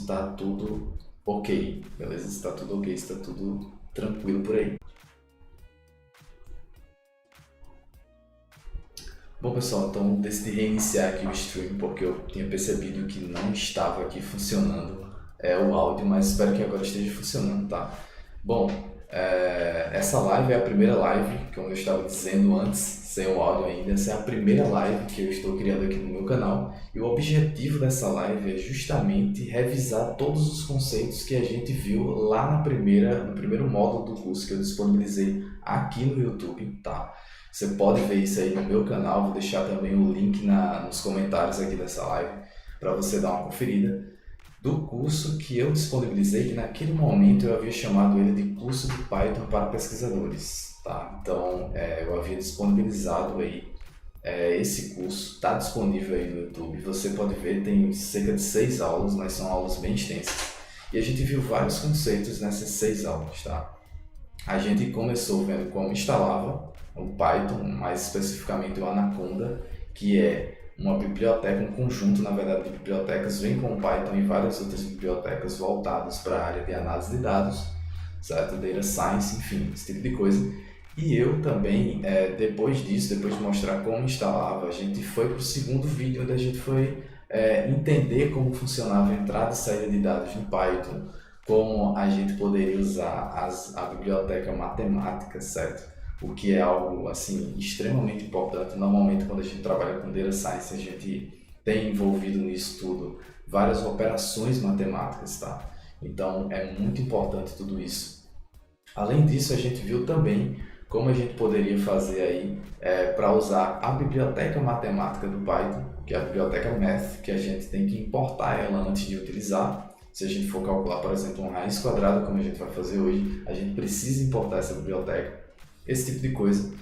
está tudo ok, beleza? Se está tudo ok, está tudo tranquilo por aí. Bom pessoal, então decidi reiniciar aqui o stream porque eu tinha percebido que não estava aqui funcionando o áudio, mas espero que agora esteja funcionando, tá? Bom, essa live é a primeira live, como eu estava dizendo antes, sem o áudio ainda, essa é a primeira live que eu estou criando aqui no meu canal e o objetivo dessa live é justamente revisar todos os conceitos que a gente viu lá no primeiro módulo do curso que eu disponibilizei aqui no YouTube, tá? Você pode ver isso aí no meu canal, vou deixar também o link nos comentários aqui dessa live para você dar uma conferida do curso que eu disponibilizei, que naquele momento eu havia chamado ele de curso de Python para pesquisadores, tá? Então eu havia disponibilizado aí esse curso, está disponível aí no YouTube, você pode ver, tem cerca de 6 aulas, mas são aulas bem extensas e a gente viu vários conceitos nessas 6 aulas, tá? A gente começou vendo como instalava o Python, mais especificamente o Anaconda, que é uma biblioteca, um conjunto, na verdade, de bibliotecas, vem com o Python e várias outras bibliotecas voltadas para a área de análise de dados, certo? Data Science, enfim, esse tipo de coisa. E eu também, depois disso, depois de mostrar como instalava, a gente foi para o segundo vídeo, onde a gente foi entender como funcionava a entrada e saída de dados no Python, como a gente poderia usar a biblioteca matemática, certo? O que é algo assim extremamente importante. Normalmente, quando a gente trabalha com Data Science, a gente tem envolvido nisso tudo várias operações matemáticas, tá? Então, é muito importante tudo isso. Além disso, a gente viu também como a gente poderia fazer aí para usar a biblioteca matemática do Python, que é a biblioteca Math, que a gente tem que importar ela antes de utilizar. Se a gente for calcular, por exemplo, uma raiz quadrada, como a gente vai fazer hoje, a gente precisa importar essa biblioteca, esse tipo de coisa.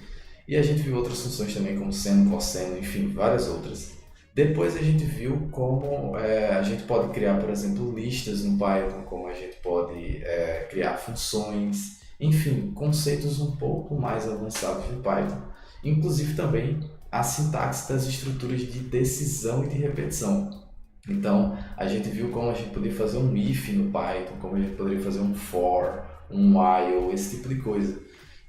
E a gente viu outras funções também, como seno, cosseno, enfim, várias outras. Depois a gente viu como a gente pode criar, por exemplo, listas no Python, como a gente pode criar funções, enfim, conceitos um pouco mais avançados no Python. Inclusive também a sintaxe das estruturas de decisão e de repetição. Então, a gente viu como a gente poderia fazer um if no Python, como a gente poderia fazer um for, um while, esse tipo de coisa,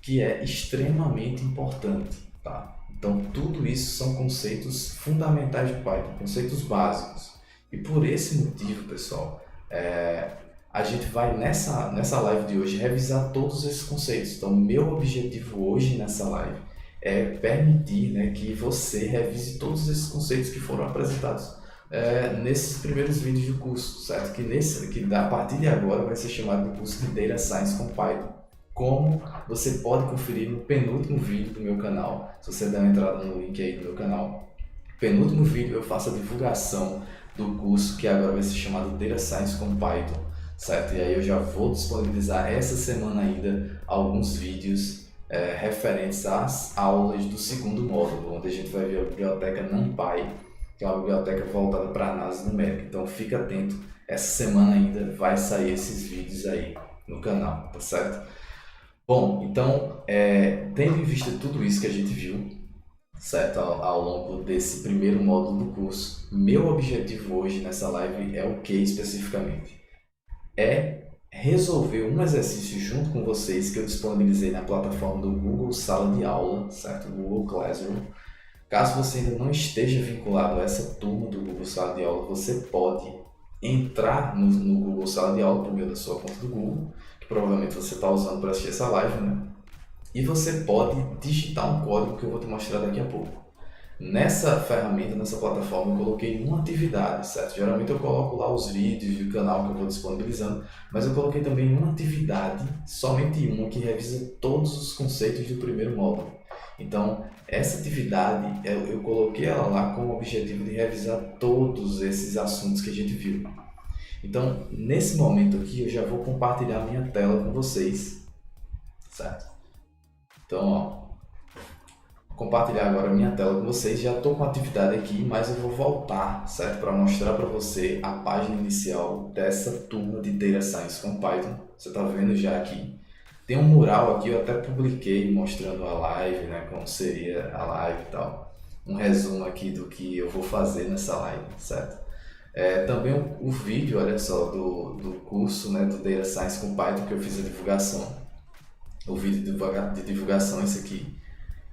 que é extremamente importante, tá? Então, tudo isso são conceitos fundamentais do Python, conceitos básicos. E por esse motivo, pessoal, a gente vai nessa live de hoje revisar todos esses conceitos. Então, meu objetivo hoje nessa live é permitir, né, que você revise todos esses conceitos que foram apresentados nesses primeiros vídeos do curso, certo? Que a partir de agora vai ser chamado de curso de Data Science com Python. Como você pode conferir no penúltimo vídeo do meu canal, se você der uma entrada no link aí do meu canal. Penúltimo vídeo eu faço a divulgação do curso que agora vai ser chamado Data Science com Python, certo? E aí eu já vou disponibilizar essa semana ainda alguns vídeos referentes às aulas do segundo módulo, onde a gente vai ver a biblioteca NumPy, que é uma biblioteca voltada para análise numérica. Então fica atento, essa semana ainda vai sair esses vídeos aí no canal, tá certo? Bom, então, tendo em vista tudo isso que a gente viu, certo, ao longo desse primeiro módulo do curso, meu objetivo hoje nessa live é o que especificamente? É resolver um exercício junto com vocês que eu disponibilizei na plataforma do Google Sala de Aula, certo? Google Classroom. Caso você ainda não esteja vinculado a essa turma do Google Sala de Aula, você pode entrar no Google Sala de Aula por meio da sua conta do Google, que provavelmente você está usando para assistir essa live, né? E você pode digitar um código que eu vou te mostrar daqui a pouco. Nessa ferramenta, nessa plataforma, eu coloquei uma atividade, certo? Geralmente eu coloco lá os vídeos do canal que eu vou disponibilizando, mas eu coloquei também uma atividade, somente uma, que revisa todos os conceitos do primeiro módulo. Então, essa atividade, eu coloquei ela lá com o objetivo de revisar todos esses assuntos que a gente viu. Então, nesse momento aqui, eu já vou compartilhar minha tela com vocês, certo? Então, ó, vou compartilhar agora a minha tela com vocês. Já estou com a atividade aqui, mas eu vou voltar, certo? Para mostrar para você a página inicial dessa turma de Data Science com Python. Você está vendo já aqui. Tem um mural aqui, eu até publiquei mostrando a live, né, como seria a live e tal. Um resumo aqui do que eu vou fazer nessa live, certo? Também o vídeo, olha só, do curso, né, do Data Science com Python que eu fiz a divulgação. O vídeo de divulgação, esse aqui.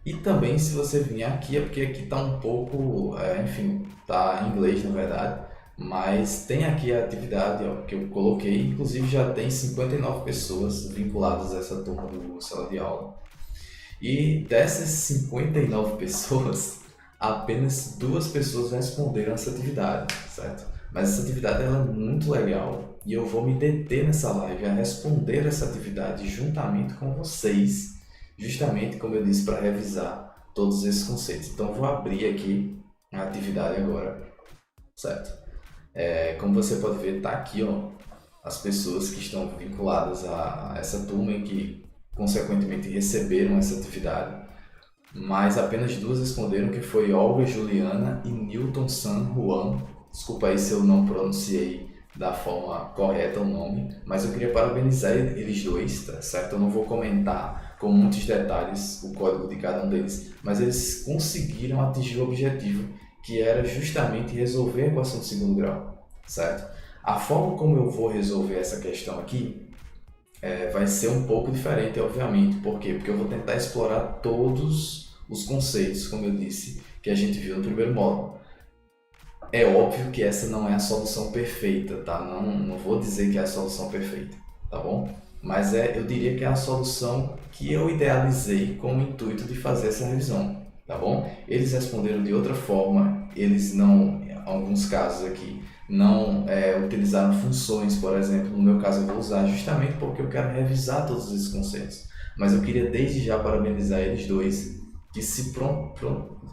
E também, se você vir aqui, é porque aqui está um pouco, enfim, tá em inglês na verdade, mas tem aqui a atividade, ó, que eu coloquei, inclusive já tem 59 pessoas vinculadas a essa turma do sala de aula. E dessas 59 pessoas, apenas 2 pessoas responderam essa atividade, certo? Mas essa atividade ela é muito legal e eu vou me deter nessa live a responder essa atividade juntamente com vocês, justamente como eu disse, para revisar todos esses conceitos. Então eu vou abrir aqui a atividade agora, certo? Como você pode ver, está aqui, ó, as pessoas que estão vinculadas a essa turma e que consequentemente receberam essa atividade, mas apenas 2 responderam, que foi Olga Juliana e Newton San Juan. Desculpa aí se eu não pronunciei da forma correta o nome, mas eu queria parabenizar eles dois, tá certo? Eu não vou comentar com muitos detalhes o código de cada um deles, mas eles conseguiram atingir o objetivo, que era justamente resolver a equação de segundo grau, certo? A forma como eu vou resolver essa questão aqui vai ser um pouco diferente, obviamente. Por quê? Porque eu vou tentar explorar todos os conceitos, como eu disse, que a gente viu no primeiro módulo. É óbvio que essa não é a solução perfeita, tá? Não vou dizer que é a solução perfeita, tá bom? Mas eu diria que é a solução que eu idealizei com o intuito de fazer essa revisão, tá bom? Eles responderam de outra forma, eles não, em alguns casos aqui, não utilizaram funções, por exemplo. No meu caso eu vou usar justamente porque eu quero revisar todos esses conceitos. Mas eu queria desde já parabenizar eles dois, que se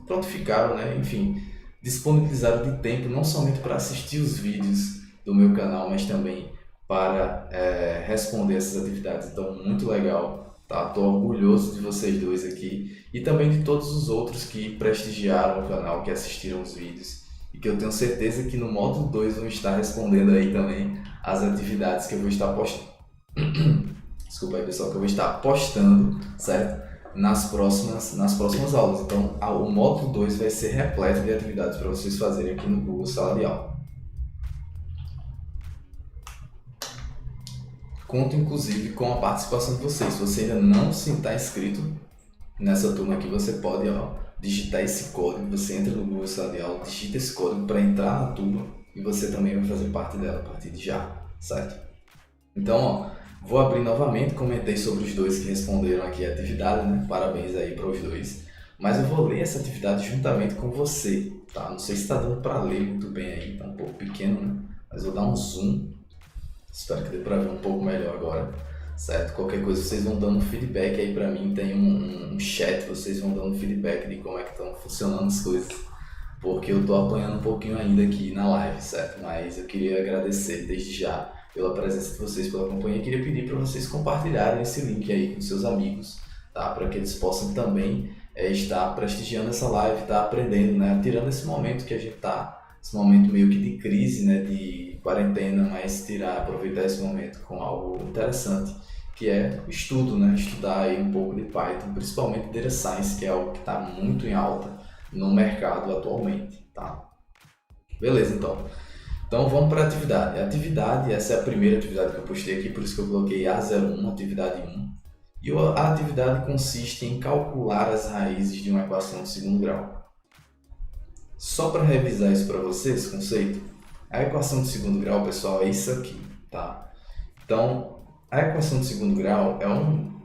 prontificaram, né? Enfim, disponibilizaram de tempo não somente para assistir os vídeos do meu canal, mas também para responder essas atividades. Então, muito legal, tá? Estou orgulhoso de vocês dois aqui e também de todos os outros que prestigiaram o canal, que assistiram os vídeos e que eu tenho certeza que no módulo 2 vão estar respondendo aí também as atividades que eu vou estar postando. Desculpa aí, pessoal, que eu vou estar postando, certo? Nas próximas aulas. Então, o módulo 2 vai ser repleto de atividades para vocês fazerem aqui no Google Sala de Aula. Conto, inclusive, com a participação de vocês. Se você ainda não está inscrito nessa turma aqui, você pode digitar esse código. Você entra no Google Sala de Aula, digita esse código para entrar na turma e você também vai fazer parte dela a partir de já, certo? Então, vou abrir novamente, comentei sobre os dois que responderam aqui a atividade, né? Parabéns aí para os dois. Mas eu vou ler essa atividade juntamente com você, tá? Não sei se está dando para ler muito bem aí, tá um pouco pequeno, né? Mas vou dar um zoom. Espero que dê para ver um pouco melhor agora, certo? Qualquer coisa vocês vão dando feedback aí para mim, tem um chat, vocês vão dando feedback de como é que estão funcionando as coisas, porque eu tô apanhando um pouquinho ainda aqui na live, certo? Mas eu queria agradecer desde já pela presença de vocês, pela companhia. Queria pedir para vocês compartilharem esse link aí com seus amigos, tá? Para que eles possam também estar prestigiando essa live, tá? Aprendendo, né? Tirando esse momento que a gente tá, esse momento meio que de crise, né? De quarentena, mas aproveitar esse momento com algo interessante, que é o estudo, né? Estudar aí um pouco de Python, principalmente Data Science, que é algo que está muito em alta no mercado atualmente, tá? Beleza, então. Então vamos para a atividade. A atividade, essa é a primeira atividade que eu postei aqui, por isso que eu coloquei A01, atividade 1. E a atividade consiste em calcular as raízes de uma equação de segundo grau. Só para revisar isso para vocês, esse conceito, a equação de segundo grau, pessoal, é isso aqui, tá? Então, a equação de segundo grau é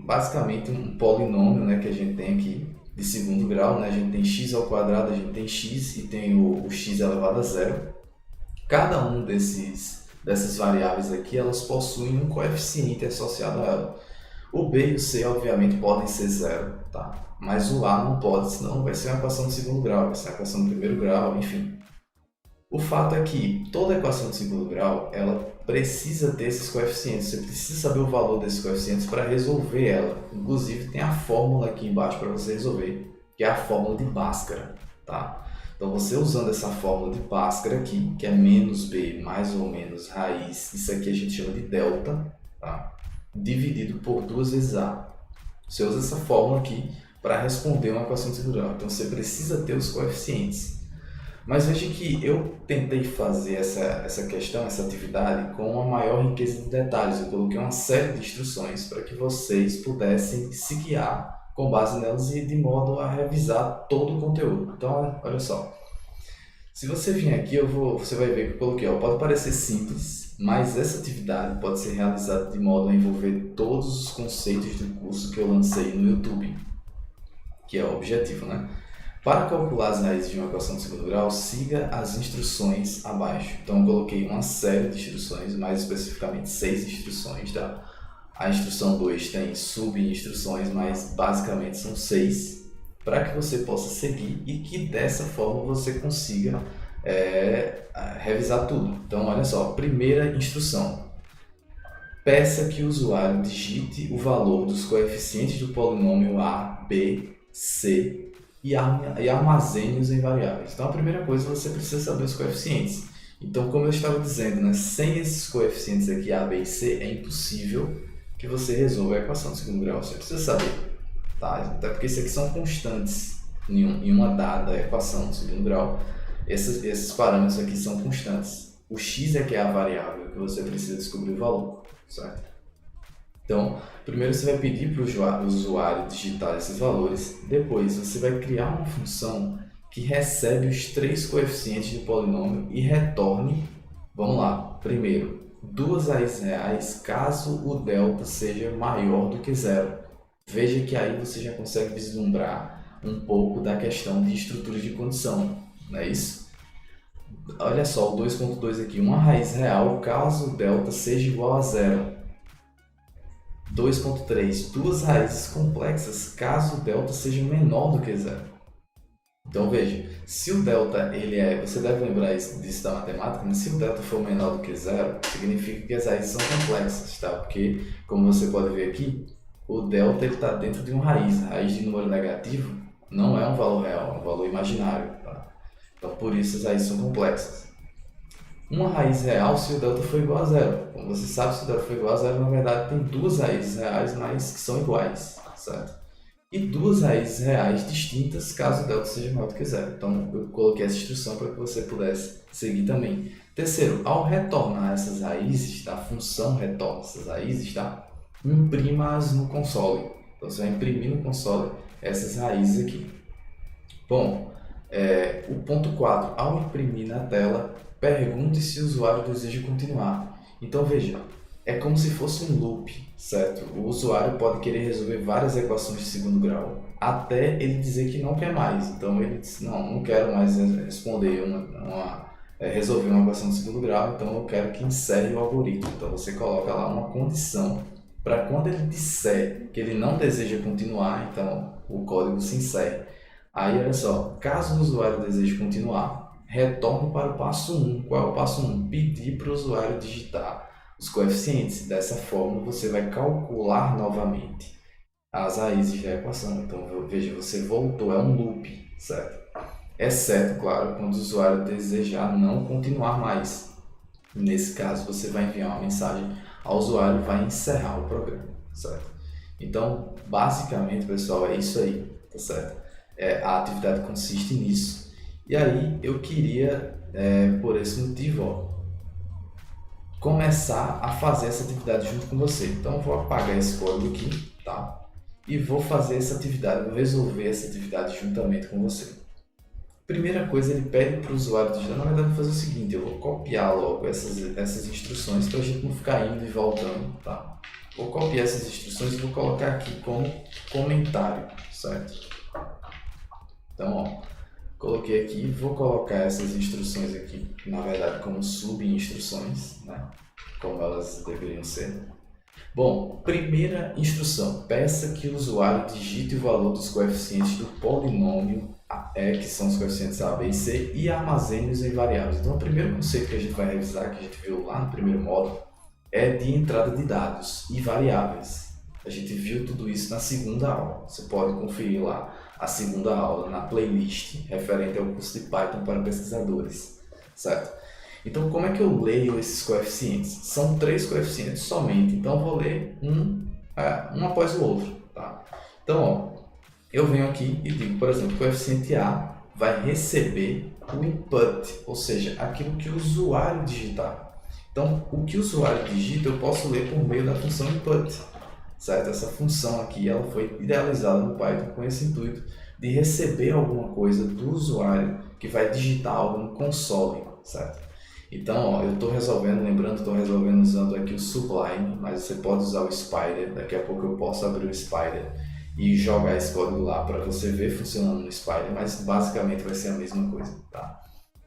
basicamente um polinômio, né, que a gente tem aqui de segundo grau, né? A gente tem x ao quadrado, a gente tem x e tem o x elevado a zero. Cada um dessas variáveis aqui, elas possuem um coeficiente associado a ela. O b e o c, obviamente, podem ser zero, tá? Mas o a não pode, senão vai ser uma equação de segundo grau, vai ser uma equação de primeiro grau, enfim. O fato é que toda equação de segundo grau, ela precisa ter esses coeficientes. Você precisa saber o valor desses coeficientes para resolver ela. Inclusive, tem a fórmula aqui embaixo para você resolver, que é a fórmula de Bhaskara, tá? Então, você usando essa fórmula de Bhaskara aqui, que é menos b mais ou menos raiz, isso aqui a gente chama de delta, tá? Dividido por 2 vezes a. Você usa essa fórmula aqui para responder uma equação de segundo grau. Então, você precisa ter os coeficientes. Mas veja que eu tentei fazer essa questão, essa atividade, com uma maior riqueza de detalhes. Eu coloquei uma série de instruções para que vocês pudessem se guiar com base nelas e de modo a revisar todo o conteúdo. Então, olha só. Se você vir aqui, você vai ver que eu coloquei, ó, pode parecer simples, mas essa atividade pode ser realizada de modo a envolver todos os conceitos do curso que eu lancei no YouTube, que é o objetivo, né? Para calcular as raízes de uma equação de segundo grau, siga as instruções abaixo. Então, eu coloquei uma série de instruções, mais especificamente 6 instruções, tá? A instrução 2 tem sub-instruções, mas basicamente são 6, para que você possa seguir e que dessa forma você consiga revisar tudo. Então, olha só, primeira instrução. Peça que o usuário digite o valor dos coeficientes do polinômio A, B, C e armazene-os em variáveis. Então, a primeira coisa, você precisa saber os coeficientes. Então, como eu estava dizendo, né, sem esses coeficientes aqui, A, B e C, é impossível que você resolva a equação de segundo grau. Você precisa saber, tá? Até porque isso aqui são constantes em uma dada equação de segundo grau. Esses parâmetros aqui são constantes. O x é que é a variável que você precisa descobrir o valor, certo? Então, primeiro você vai pedir para o usuário digitar esses valores, depois você vai criar uma função que recebe os 3 coeficientes do polinômio e retorne, vamos lá, primeiro, 2 raízes reais caso o delta seja maior do que zero. Veja que aí você já consegue vislumbrar um pouco da questão de estrutura de condição, não é isso? Olha só, o 2.2 aqui, uma raiz real caso o delta seja igual a zero. 2.3, 2 raízes complexas caso o delta seja menor do que zero. Então veja, se o delta você deve lembrar disso da matemática, né? Se o delta for menor do que zero, significa que as raízes são complexas, tá? Porque, como você pode ver aqui, o delta está dentro de uma raiz. A raiz de número negativo não é um valor real, é um valor imaginário, tá? Então por isso as raízes são complexas. Uma raiz real se o delta for igual a zero. Como você sabe, se o delta for igual a zero, na verdade tem 2 raízes reais, mas que são iguais, certo? E 2 raízes reais distintas caso o delta seja maior do que zero. Então eu coloquei essa instrução para que você pudesse seguir também. Terceiro, ao retornar essas raízes, tá? A função retorna essas raízes, tá? Imprima-as no console. Então você vai imprimir no console essas raízes aqui. Bom, o ponto 4, ao imprimir na tela, pergunte se o usuário deseja continuar. Então veja, é como se fosse um loop, certo? O usuário pode querer resolver várias equações de segundo grau, até ele dizer que não quer mais. Então ele diz, não quero mais responder resolver uma equação de segundo grau, então eu quero que encerre o algoritmo. Então você coloca lá uma condição para quando ele disser que ele não deseja continuar, então o código se encerre. Aí olha só, caso o usuário deseje continuar, retorne para o passo 1. Qual é o passo 1? Pedir para o usuário digitar os coeficientes. Dessa forma, você vai calcular novamente as raízes da equação. Então, veja, você voltou, é um loop, certo? Exceto, claro, quando o usuário desejar não continuar mais. Nesse caso, você vai enviar uma mensagem ao usuário e vai encerrar o programa, certo? Então, basicamente, pessoal, é isso aí, tá certo? A atividade consiste nisso. E aí eu queria, por esse motivo, começar a fazer essa atividade junto com você. Então eu vou apagar esse código aqui, tá? E vou fazer essa atividade, vou resolver essa atividade juntamente com você. Primeira coisa, ele pede para o usuário digitar. Na verdade, eu vou fazer o seguinte, eu vou copiar logo essas instruções para a gente não ficar indo e voltando, tá? Vou copiar essas instruções e vou colocar aqui como comentário, certo? Então, coloquei aqui, vou colocar essas instruções aqui, na verdade, como sub-instruções, né? Como elas deveriam ser. Bom, primeira instrução, peça que o usuário digite o valor dos coeficientes do polinômio, que são os coeficientes A, B e C, e armazene-os em variáveis. Então, o primeiro conceito que a gente vai revisar, que a gente viu lá no primeiro módulo, é de entrada de dados e variáveis. A gente viu tudo isso na segunda aula. Você pode conferir lá a segunda aula na playlist referente ao curso de Python para pesquisadores, certo? Então, como é que eu leio esses coeficientes? São 3 coeficientes somente, então eu vou ler um após o outro, tá? Então, eu venho aqui e digo, por exemplo, o coeficiente A vai receber o input, ou seja, aquilo que o usuário digitar. Então, o que o usuário digita eu posso ler por meio da função input, certo? Essa função aqui ela foi idealizada no Python com esse intuito de receber alguma coisa do usuário que vai digitar algo no console, certo? Então, ó, eu estou resolvendo, lembrando, estou resolvendo usando aqui o Sublime, mas você pode usar o Spider. Daqui a pouco eu posso abrir o Spider e jogar esse código lá para você ver funcionando no Spider, mas basicamente vai ser a mesma coisa, tá?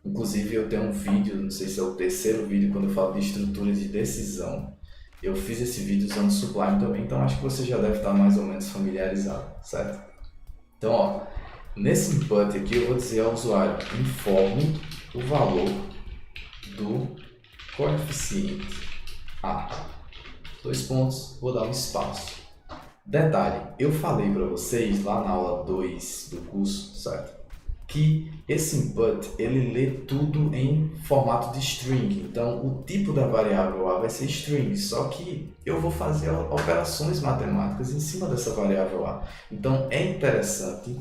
Inclusive eu tenho um vídeo, não sei se é o terceiro vídeo, quando eu falo de estrutura de decisão. Eu fiz esse vídeo usando o Sublime também, então acho que você já deve estar mais ou menos familiarizado, certo? Então, ó, nesse input aqui eu vou dizer ao usuário, informe o valor do coeficiente A. Dois pontos, vou dar um espaço. Detalhe, eu falei para vocês lá na aula 2 do curso, certo? Que esse input, ele lê tudo em formato de string. Então, o tipo da variável A vai ser string, só que eu vou fazer operações matemáticas em cima dessa variável A. Então, é interessante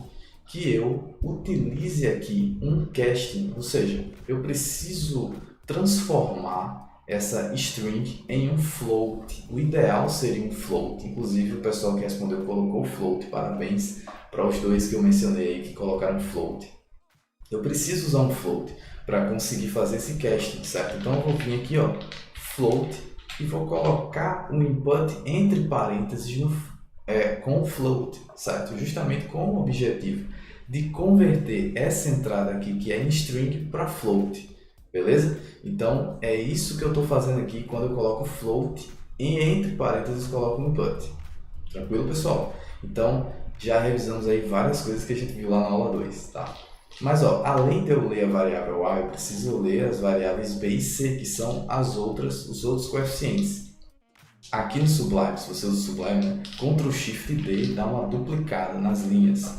que eu utilize aqui um casting, ou seja, eu preciso transformar essa string em um float. O ideal seria um float, inclusive o pessoal que respondeu colocou float, parabéns para os dois que eu mencionei aí que colocaram float. Eu preciso usar um float para conseguir fazer esse casting, certo? Então eu vou vir aqui, ó, float, e vou colocar o input entre parênteses com o float, certo? Justamente com o objetivo de converter essa entrada aqui, que é em string, para float. Beleza? Então, é isso que eu estou fazendo aqui quando eu coloco float e entre parênteses coloco input. Tranquilo, pessoal? Então, já revisamos aí várias coisas que a gente viu lá na aula 2, tá? Mas, ó, além de eu ler a variável A, eu preciso ler as variáveis B e C, que são os outros coeficientes. Aqui no Sublime, se você usa o Sublime, né? Ctrl Shift D dá uma duplicada nas linhas.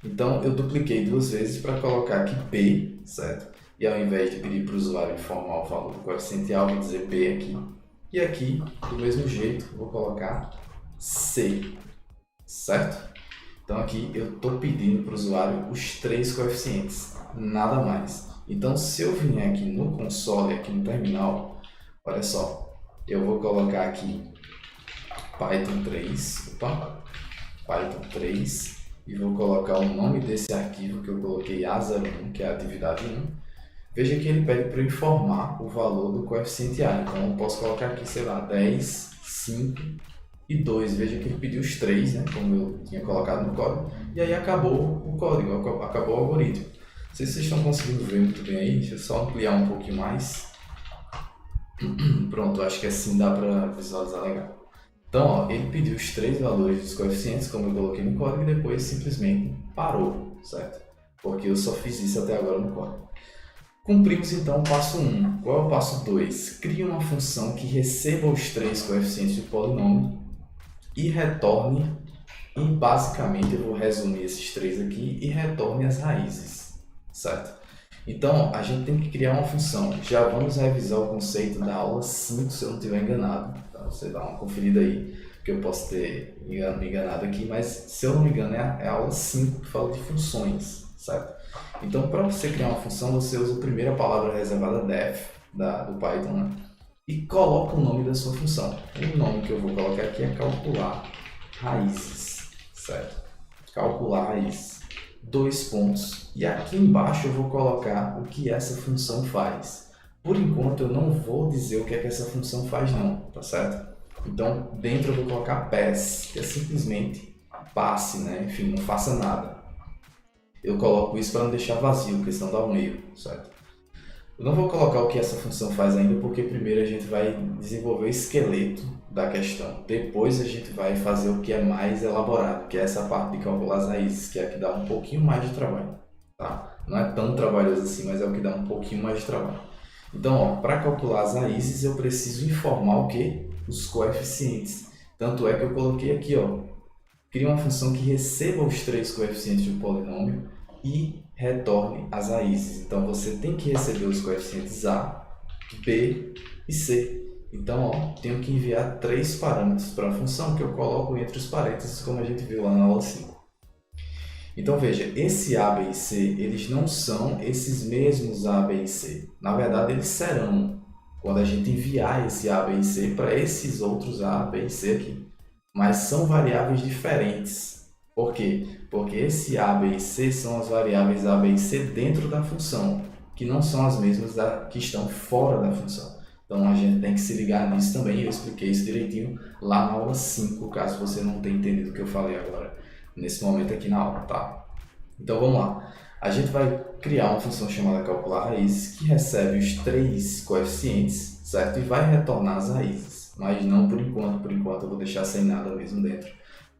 Então, eu dupliquei duas vezes para colocar aqui B, certo? E ao invés de pedir para o usuário informar o valor do coeficiente A, eu vou dizer B aqui. E aqui, do mesmo jeito, eu vou colocar C, certo? Então aqui eu estou pedindo para o usuário os três coeficientes, nada mais. Então se eu vier aqui no console, aqui no terminal, olha só, eu vou colocar aqui Python 3, Python 3, e vou colocar o nome desse arquivo que eu coloquei A01, que é a atividade 1. Veja que ele pede para eu informar o valor do coeficiente A. Então eu posso colocar aqui, sei lá, 10, 5 e 2. Veja que ele pediu os 3, né, como eu tinha colocado no código. E aí acabou o código, acabou o algoritmo. Não sei se vocês estão conseguindo ver muito bem aí. Deixa eu só ampliar um pouquinho mais. Pronto, acho que assim dá para visualizar legal. Então, ó, ele pediu os 3 valores dos coeficientes, como eu coloquei no código, e depois simplesmente parou, certo? Porque eu só fiz isso até agora no código. Cumprimos então o passo 1. Qual é o passo 2? Crie uma função que receba os 3 coeficientes do polinômio e retorne, e basicamente eu vou resumir esses 3 aqui, e retorne as raízes, certo? Então, a gente tem que criar uma função. Já vamos revisar o conceito da aula 5, se eu não estiver enganado. Então, você dá uma conferida aí, que eu posso ter me enganado aqui, mas se eu não me engano é a aula 5 que fala de funções, certo? Então, para você criar uma função, você usa a primeira palavra reservada def do Python, né? E coloca o nome da sua função. O nome que eu vou colocar aqui é calcular raízes, certo? Calcular raízes. 2 pontos. E aqui embaixo eu vou colocar o que essa função faz. Por enquanto eu não vou dizer o que é que essa função faz não, tá certo? Então, dentro eu vou colocar pass, que é simplesmente passe, né? Enfim, não faça nada. Eu coloco isso para não deixar vazio, porque senão dá um erro, certo? Eu não vou colocar o que essa função faz ainda, porque primeiro a gente vai desenvolver o esqueleto da questão. Depois a gente vai fazer o que é mais elaborado, que é essa parte de calcular as raízes, que é a que dá um pouquinho mais de trabalho, tá? Não é tão trabalhoso assim, mas é o que dá um pouquinho mais de trabalho. Então, para calcular as raízes, eu preciso informar o que? Os coeficientes. Tanto é que eu coloquei aqui, ó, cria uma função que receba os 3 coeficientes do polinômio e retorne as raízes. Então, você tem que receber os coeficientes A, B e C. Então, ó, tenho que enviar 3 parâmetros para a função que eu coloco entre os parênteses, como a gente viu lá na aula 5. Então veja, esse A, B e C, eles não são esses mesmos A, B e C. Na verdade, eles serão quando a gente enviar esse A, B e C para esses outros A, B e C aqui. Mas são variáveis diferentes. Por quê? Porque esse A, B e C são as variáveis A, B e C dentro da função, que não são as mesmas que estão fora da função. Então a gente tem que se ligar nisso também. Eu expliquei isso direitinho lá na aula 5, caso você não tenha entendido o que eu falei agora, nesse momento aqui na aula, tá? Então vamos lá. A gente vai criar uma função chamada calcular raízes, que recebe os 3 coeficientes, certo? E vai retornar as raízes. Mas não por enquanto eu vou deixar sem nada mesmo dentro.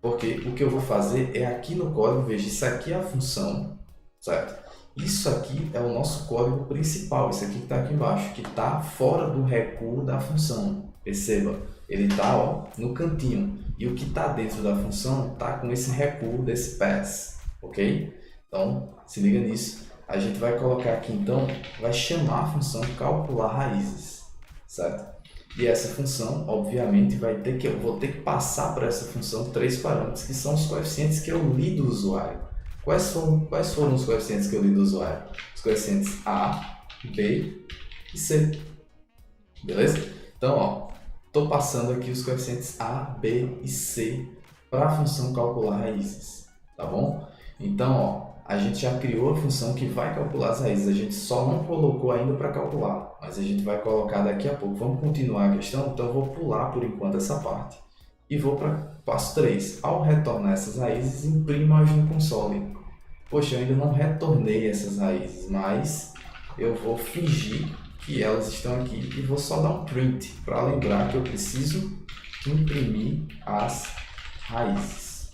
Porque o que eu vou fazer é aqui no código, veja, isso aqui é a função, certo? Isso aqui é o nosso código principal, esse aqui que está aqui embaixo, que está fora do recuo da função. Perceba, ele está no cantinho. E o que está dentro da função está com esse recuo desse pass, ok? Então, se liga nisso. A gente vai colocar aqui, então, vai chamar a função calcular raízes, certo? E essa função, obviamente, eu vou ter que passar para essa função 3 parâmetros, que são os coeficientes que eu li do usuário. Quais foram os coeficientes que eu li do usuário? Os coeficientes A, B e C. Beleza? Então, estou passando aqui os coeficientes A, B e C para a função calcular raízes. Tá bom? Então, a gente já criou a função que vai calcular as raízes. A gente só não colocou ainda para calcular, mas a gente vai colocar daqui a pouco. Vamos continuar a questão? Então, eu vou pular por enquanto essa parte. E vou para passo 3. Ao retornar essas raízes, imprima-as no console. Poxa, eu ainda não retornei essas raízes, mas eu vou fingir que elas estão aqui e vou só dar um print para lembrar que eu preciso imprimir as raízes.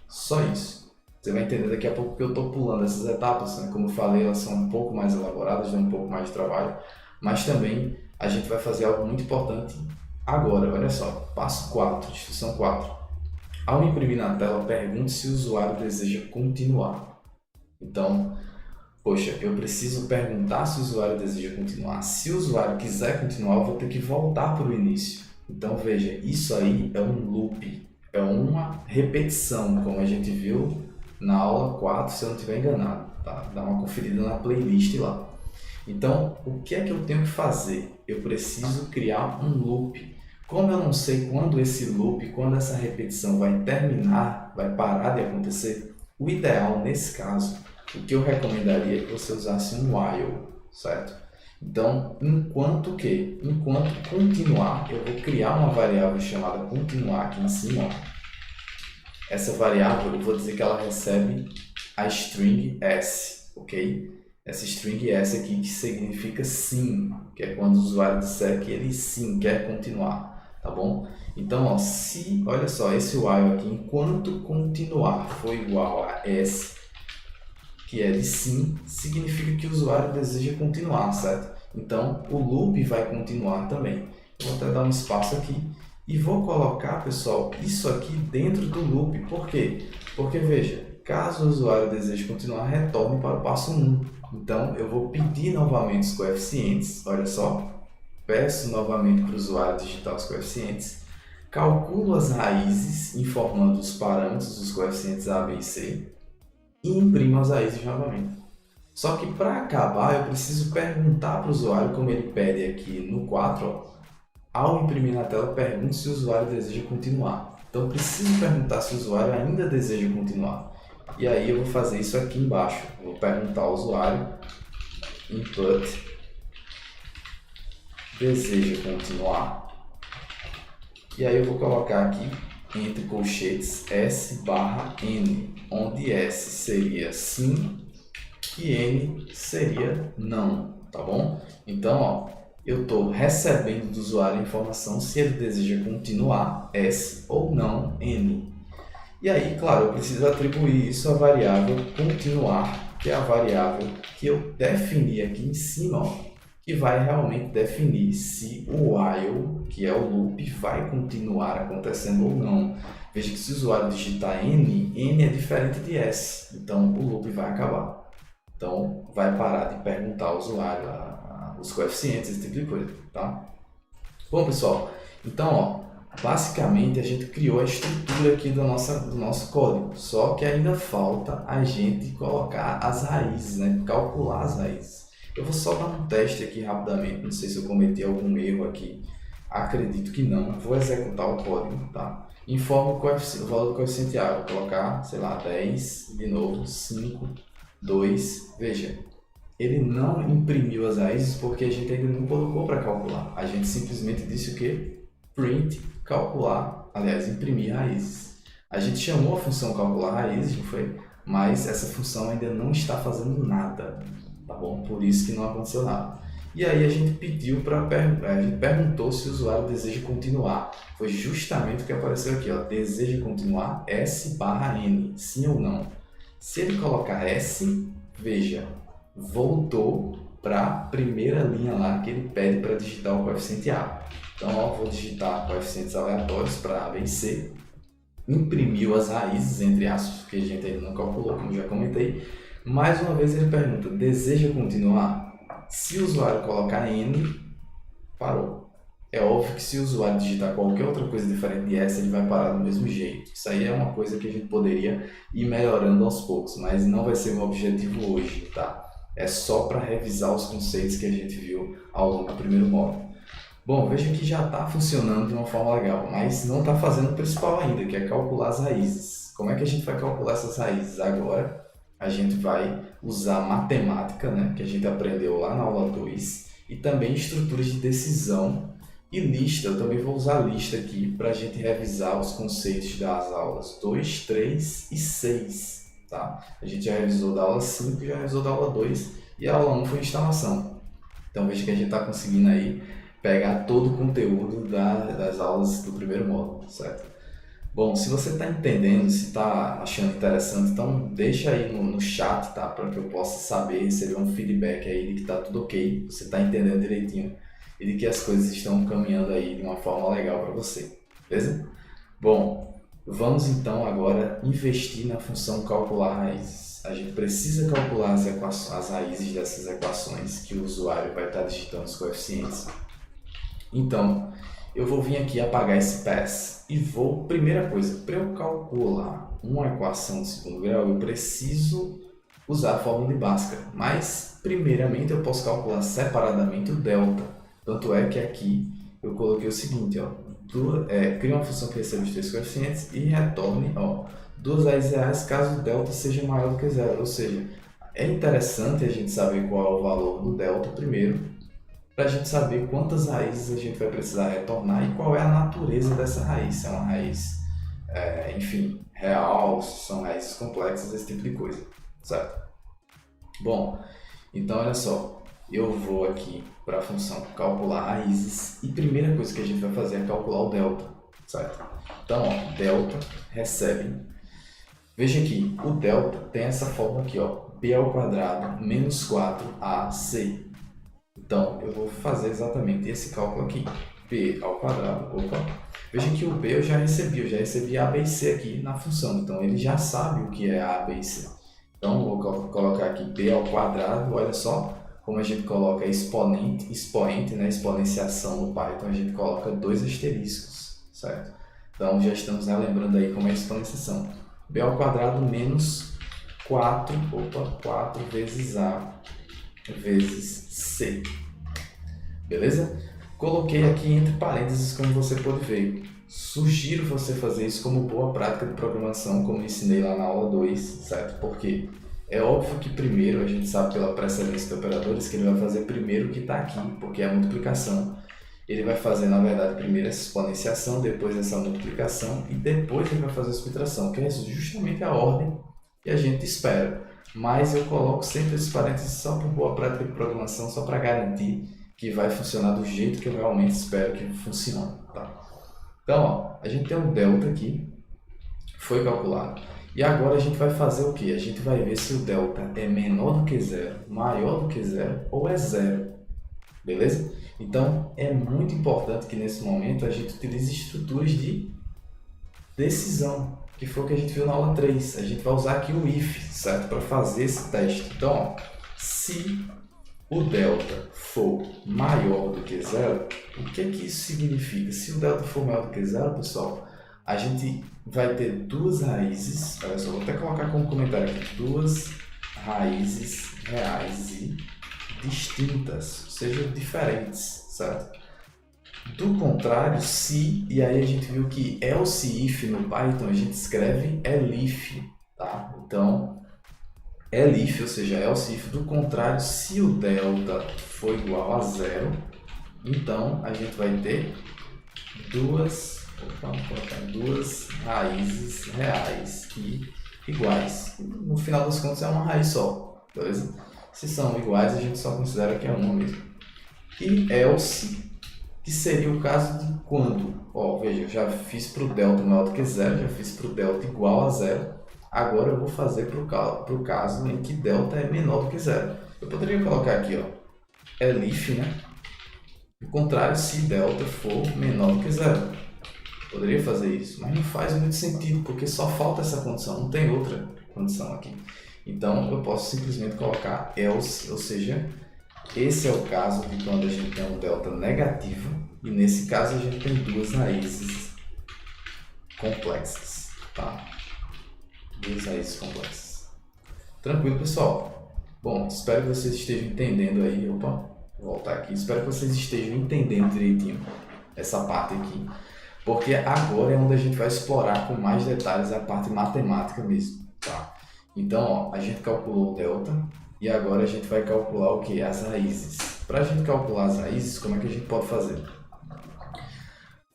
Só isso. Você vai entender daqui a pouco que eu estou pulando essas etapas, né? Como eu falei, elas são um pouco mais elaboradas, dão um pouco mais de trabalho, mas também a gente vai fazer algo muito importante agora. Olha só, passo 4, instrução 4. Ao imprimir na tela, pergunte se o usuário deseja continuar. Então, poxa, eu preciso perguntar se o usuário deseja continuar. Se o usuário quiser continuar, eu vou ter que voltar para o início. Então, veja, isso aí é um loop, é uma repetição, como a gente viu na aula 4, se eu não estiver enganado. Tá? Dá uma conferida na playlist lá. Então, o que é que eu tenho que fazer? Eu preciso criar um loop. Como eu não sei quando esse loop, quando essa repetição vai terminar, vai parar de acontecer, o ideal nesse caso, o que eu recomendaria é que você usasse um while, certo? Então, enquanto continuar, eu vou criar uma variável chamada continuar aqui em cima. Ó. Essa variável, eu vou dizer que ela recebe a string s, ok? Essa string s aqui que significa sim, que é quando o usuário disser que ele sim quer continuar, tá bom? Então, ó, olha só, esse while aqui, enquanto continuar for igual a s, que é de sim, significa que o usuário deseja continuar, certo? Então, o loop vai continuar também. Eu vou até dar um espaço aqui e vou colocar, pessoal, isso aqui dentro do loop. Por quê? Porque, veja, caso o usuário deseje continuar, retorne para o passo 1. Então, eu vou pedir novamente os coeficientes, olha só, peço novamente para o usuário digitar os coeficientes, calculo as raízes, informando os parâmetros dos coeficientes A, B e C, e imprimo as raízes novamente. Só que para acabar, eu preciso perguntar para o usuário, como ele pede aqui no 4, ó, ao imprimir na tela, pergunte se o usuário deseja continuar. Então, eu preciso perguntar se o usuário ainda deseja continuar. E aí eu vou fazer isso aqui embaixo. Vou perguntar ao usuário, input, deseja continuar. E aí eu vou colocar aqui, entre colchetes, S barra N, onde S seria sim e N seria não, tá bom? Então, ó, eu estou recebendo do usuário a informação se ele deseja continuar, S, ou não, N. E aí, claro, eu preciso atribuir isso à variável continuar, que é a variável que eu defini aqui em cima, ó, que vai realmente definir se o while, que é o loop, vai continuar acontecendo ou não. Veja que se o usuário digitar N, N é diferente de S, então o loop vai acabar. Então, vai parar de perguntar ao usuário os coeficientes, esse tipo de coisa, tá? Bom, pessoal, então, ó, basicamente a gente criou a estrutura aqui do nosso código, só que ainda falta a gente colocar as raízes, né? Calcular as raízes. Eu vou só dar um teste aqui rapidamente, não sei se eu cometi algum erro aqui, acredito que não. Vou executar o código, tá? Informo o valor do coeficiente A, vou colocar, sei lá, 10, de novo, 5, 2, veja. Ele não imprimiu as raízes porque a gente ainda não colocou para calcular. A gente simplesmente disse o quê? Print, calcular, aliás, imprimir raízes. A gente chamou a função calcular raízes, não foi? Mas essa função ainda não está fazendo nada, tá bom? Por isso que não aconteceu nada. E aí a gente pediu a gente perguntou se o usuário deseja continuar. Foi justamente o que apareceu aqui, ó. Deseja continuar S/N, sim ou não. Se ele colocar S, veja, voltou para a primeira linha lá que ele pede para digitar o coeficiente A. Então, ó, vou digitar coeficientes aleatórios para A, B e C. Imprimiu as raízes, entre aspas, que a gente ainda não calculou, como já comentei. Mais uma vez ele pergunta, deseja continuar? Se o usuário colocar N, parou. É óbvio que se o usuário digitar qualquer outra coisa diferente de S, ele vai parar do mesmo jeito. Isso aí é uma coisa que a gente poderia ir melhorando aos poucos, mas não vai ser um objetivo hoje, tá? É só para revisar os conceitos que a gente viu ao longo do primeiro módulo. Bom, veja que já está funcionando de uma forma legal, mas não está fazendo o principal ainda, que é calcular as raízes. Como é que a gente vai calcular essas raízes? Agora a gente vai usar matemática, né, que a gente aprendeu lá na aula 2, e também estruturas de decisão e lista. Eu também vou usar lista aqui para a gente revisar os conceitos das aulas 2, 3 e 6. Tá? A gente já revisou da aula 5, já revisou da aula 2 e a aula 1 foi instalação. Então veja que a gente está conseguindo aí pegar todo o conteúdo das aulas do primeiro módulo, certo? Bom, se você está entendendo, se está achando interessante, então deixa aí no chat, tá? Para que eu possa saber, receber um feedback aí de que está tudo ok, você está entendendo direitinho e de que as coisas estão caminhando aí de uma forma legal para você, beleza? Bom, vamos então agora investir na função calcular raízes. A gente precisa calcular as raízes dessas equações que o usuário vai estar digitando os coeficientes. Então, eu vou vir aqui apagar esse pass e vou, primeira coisa, para eu calcular uma equação de segundo grau, eu preciso usar a fórmula de Bhaskara, mas primeiramente eu posso calcular separadamente o delta. Tanto é que aqui eu coloquei o seguinte, ó, cria uma função que recebe os três coeficientes e retorne, ó, duas raízes reais caso o delta seja maior do que zero. Ou seja, é interessante a gente saber qual é o valor do delta primeiro, para a gente saber quantas raízes a gente vai precisar retornar e qual é a natureza dessa raiz. Se é uma raiz, enfim, real, se são raízes complexas, esse tipo de coisa, certo? Bom, então olha só, eu vou aqui para a função calcular raízes e a primeira coisa que a gente vai fazer é calcular o delta, certo? Então, ó, delta recebe, veja aqui, o delta tem essa fórmula aqui, ó, b ao quadrado menos 4ac. Então, eu vou fazer exatamente esse cálculo aqui, b ao quadrado, veja que o b eu já recebi a, b e c aqui na função, então ele já sabe o que é a, b e c. Então, eu vou colocar aqui b ao quadrado, olha só como a gente coloca expoente, né, exponenciação no Python, a gente coloca 2 asteriscos, certo? Então, já estamos lembrando aí como é a exponenciação. b ao quadrado menos 4 vezes a vezes C, beleza? Coloquei aqui entre parênteses, como você pode ver. Sugiro você fazer isso como boa prática de programação, como ensinei lá na aula 2, certo? Porque é óbvio que primeiro, a gente sabe pela precedência de operadores que ele vai fazer primeiro o que está aqui, porque é a multiplicação. Ele vai fazer, na verdade, primeiro essa exponenciação, depois essa multiplicação e depois ele vai fazer a subtração, que é justamente a ordem que a gente espera. Mas eu coloco sempre esses parênteses só por boa prática de programação, só para garantir que vai funcionar do jeito que eu realmente espero que funcione, tá? Então, ó, a gente tem um delta aqui, foi calculado. E agora a gente vai fazer o que? A gente vai ver se o delta é menor do que zero, maior do que zero ou é zero, beleza? Então, é muito importante que nesse momento a gente utilize estruturas de decisão, que foi o que a gente viu na aula 3. A gente vai usar aqui o if, certo? Para fazer esse teste. Então, ó, se o delta for maior do que zero, o que é que isso significa? Se o delta for maior do que zero, pessoal, a gente vai ter duas raízes, olha só, vou até colocar como comentário aqui, duas raízes reais e distintas, ou seja, diferentes, certo? Do contrário, se, e aí a gente viu que else if no Python a gente escreve elif, tá? Então, elif, ou seja, else if, do contrário, se o delta for igual a zero, então a gente vai ter duas raízes reais e iguais. No final das contas é uma raiz só, beleza? Se são iguais, a gente só considera que é uma mesmo. E else, que seria o caso de quando, ó, veja, eu já fiz para o delta maior do que zero, já fiz para o delta igual a zero, agora eu vou fazer para o caso em que delta é menor do que zero. Eu poderia colocar aqui, ó, elif, né? O contrário, se delta for menor do que zero. Poderia fazer isso, mas não faz muito sentido, porque só falta essa condição, não tem outra condição aqui. Então, eu posso simplesmente colocar else, ou seja, esse é o caso de quando a gente tem um delta negativo, e nesse caso a gente tem duas raízes complexas, tá? Duas raízes complexas. Tranquilo, pessoal? Bom, espero que vocês estejam entendendo aí. Opa, vou voltar aqui. Espero que vocês estejam entendendo direitinho essa parte aqui, porque agora é onde a gente vai explorar com mais detalhes a parte matemática mesmo, tá? Então, ó, a gente calculou o delta e agora a gente vai calcular o que? As raízes. Para a gente calcular as raízes, como é que a gente pode fazer?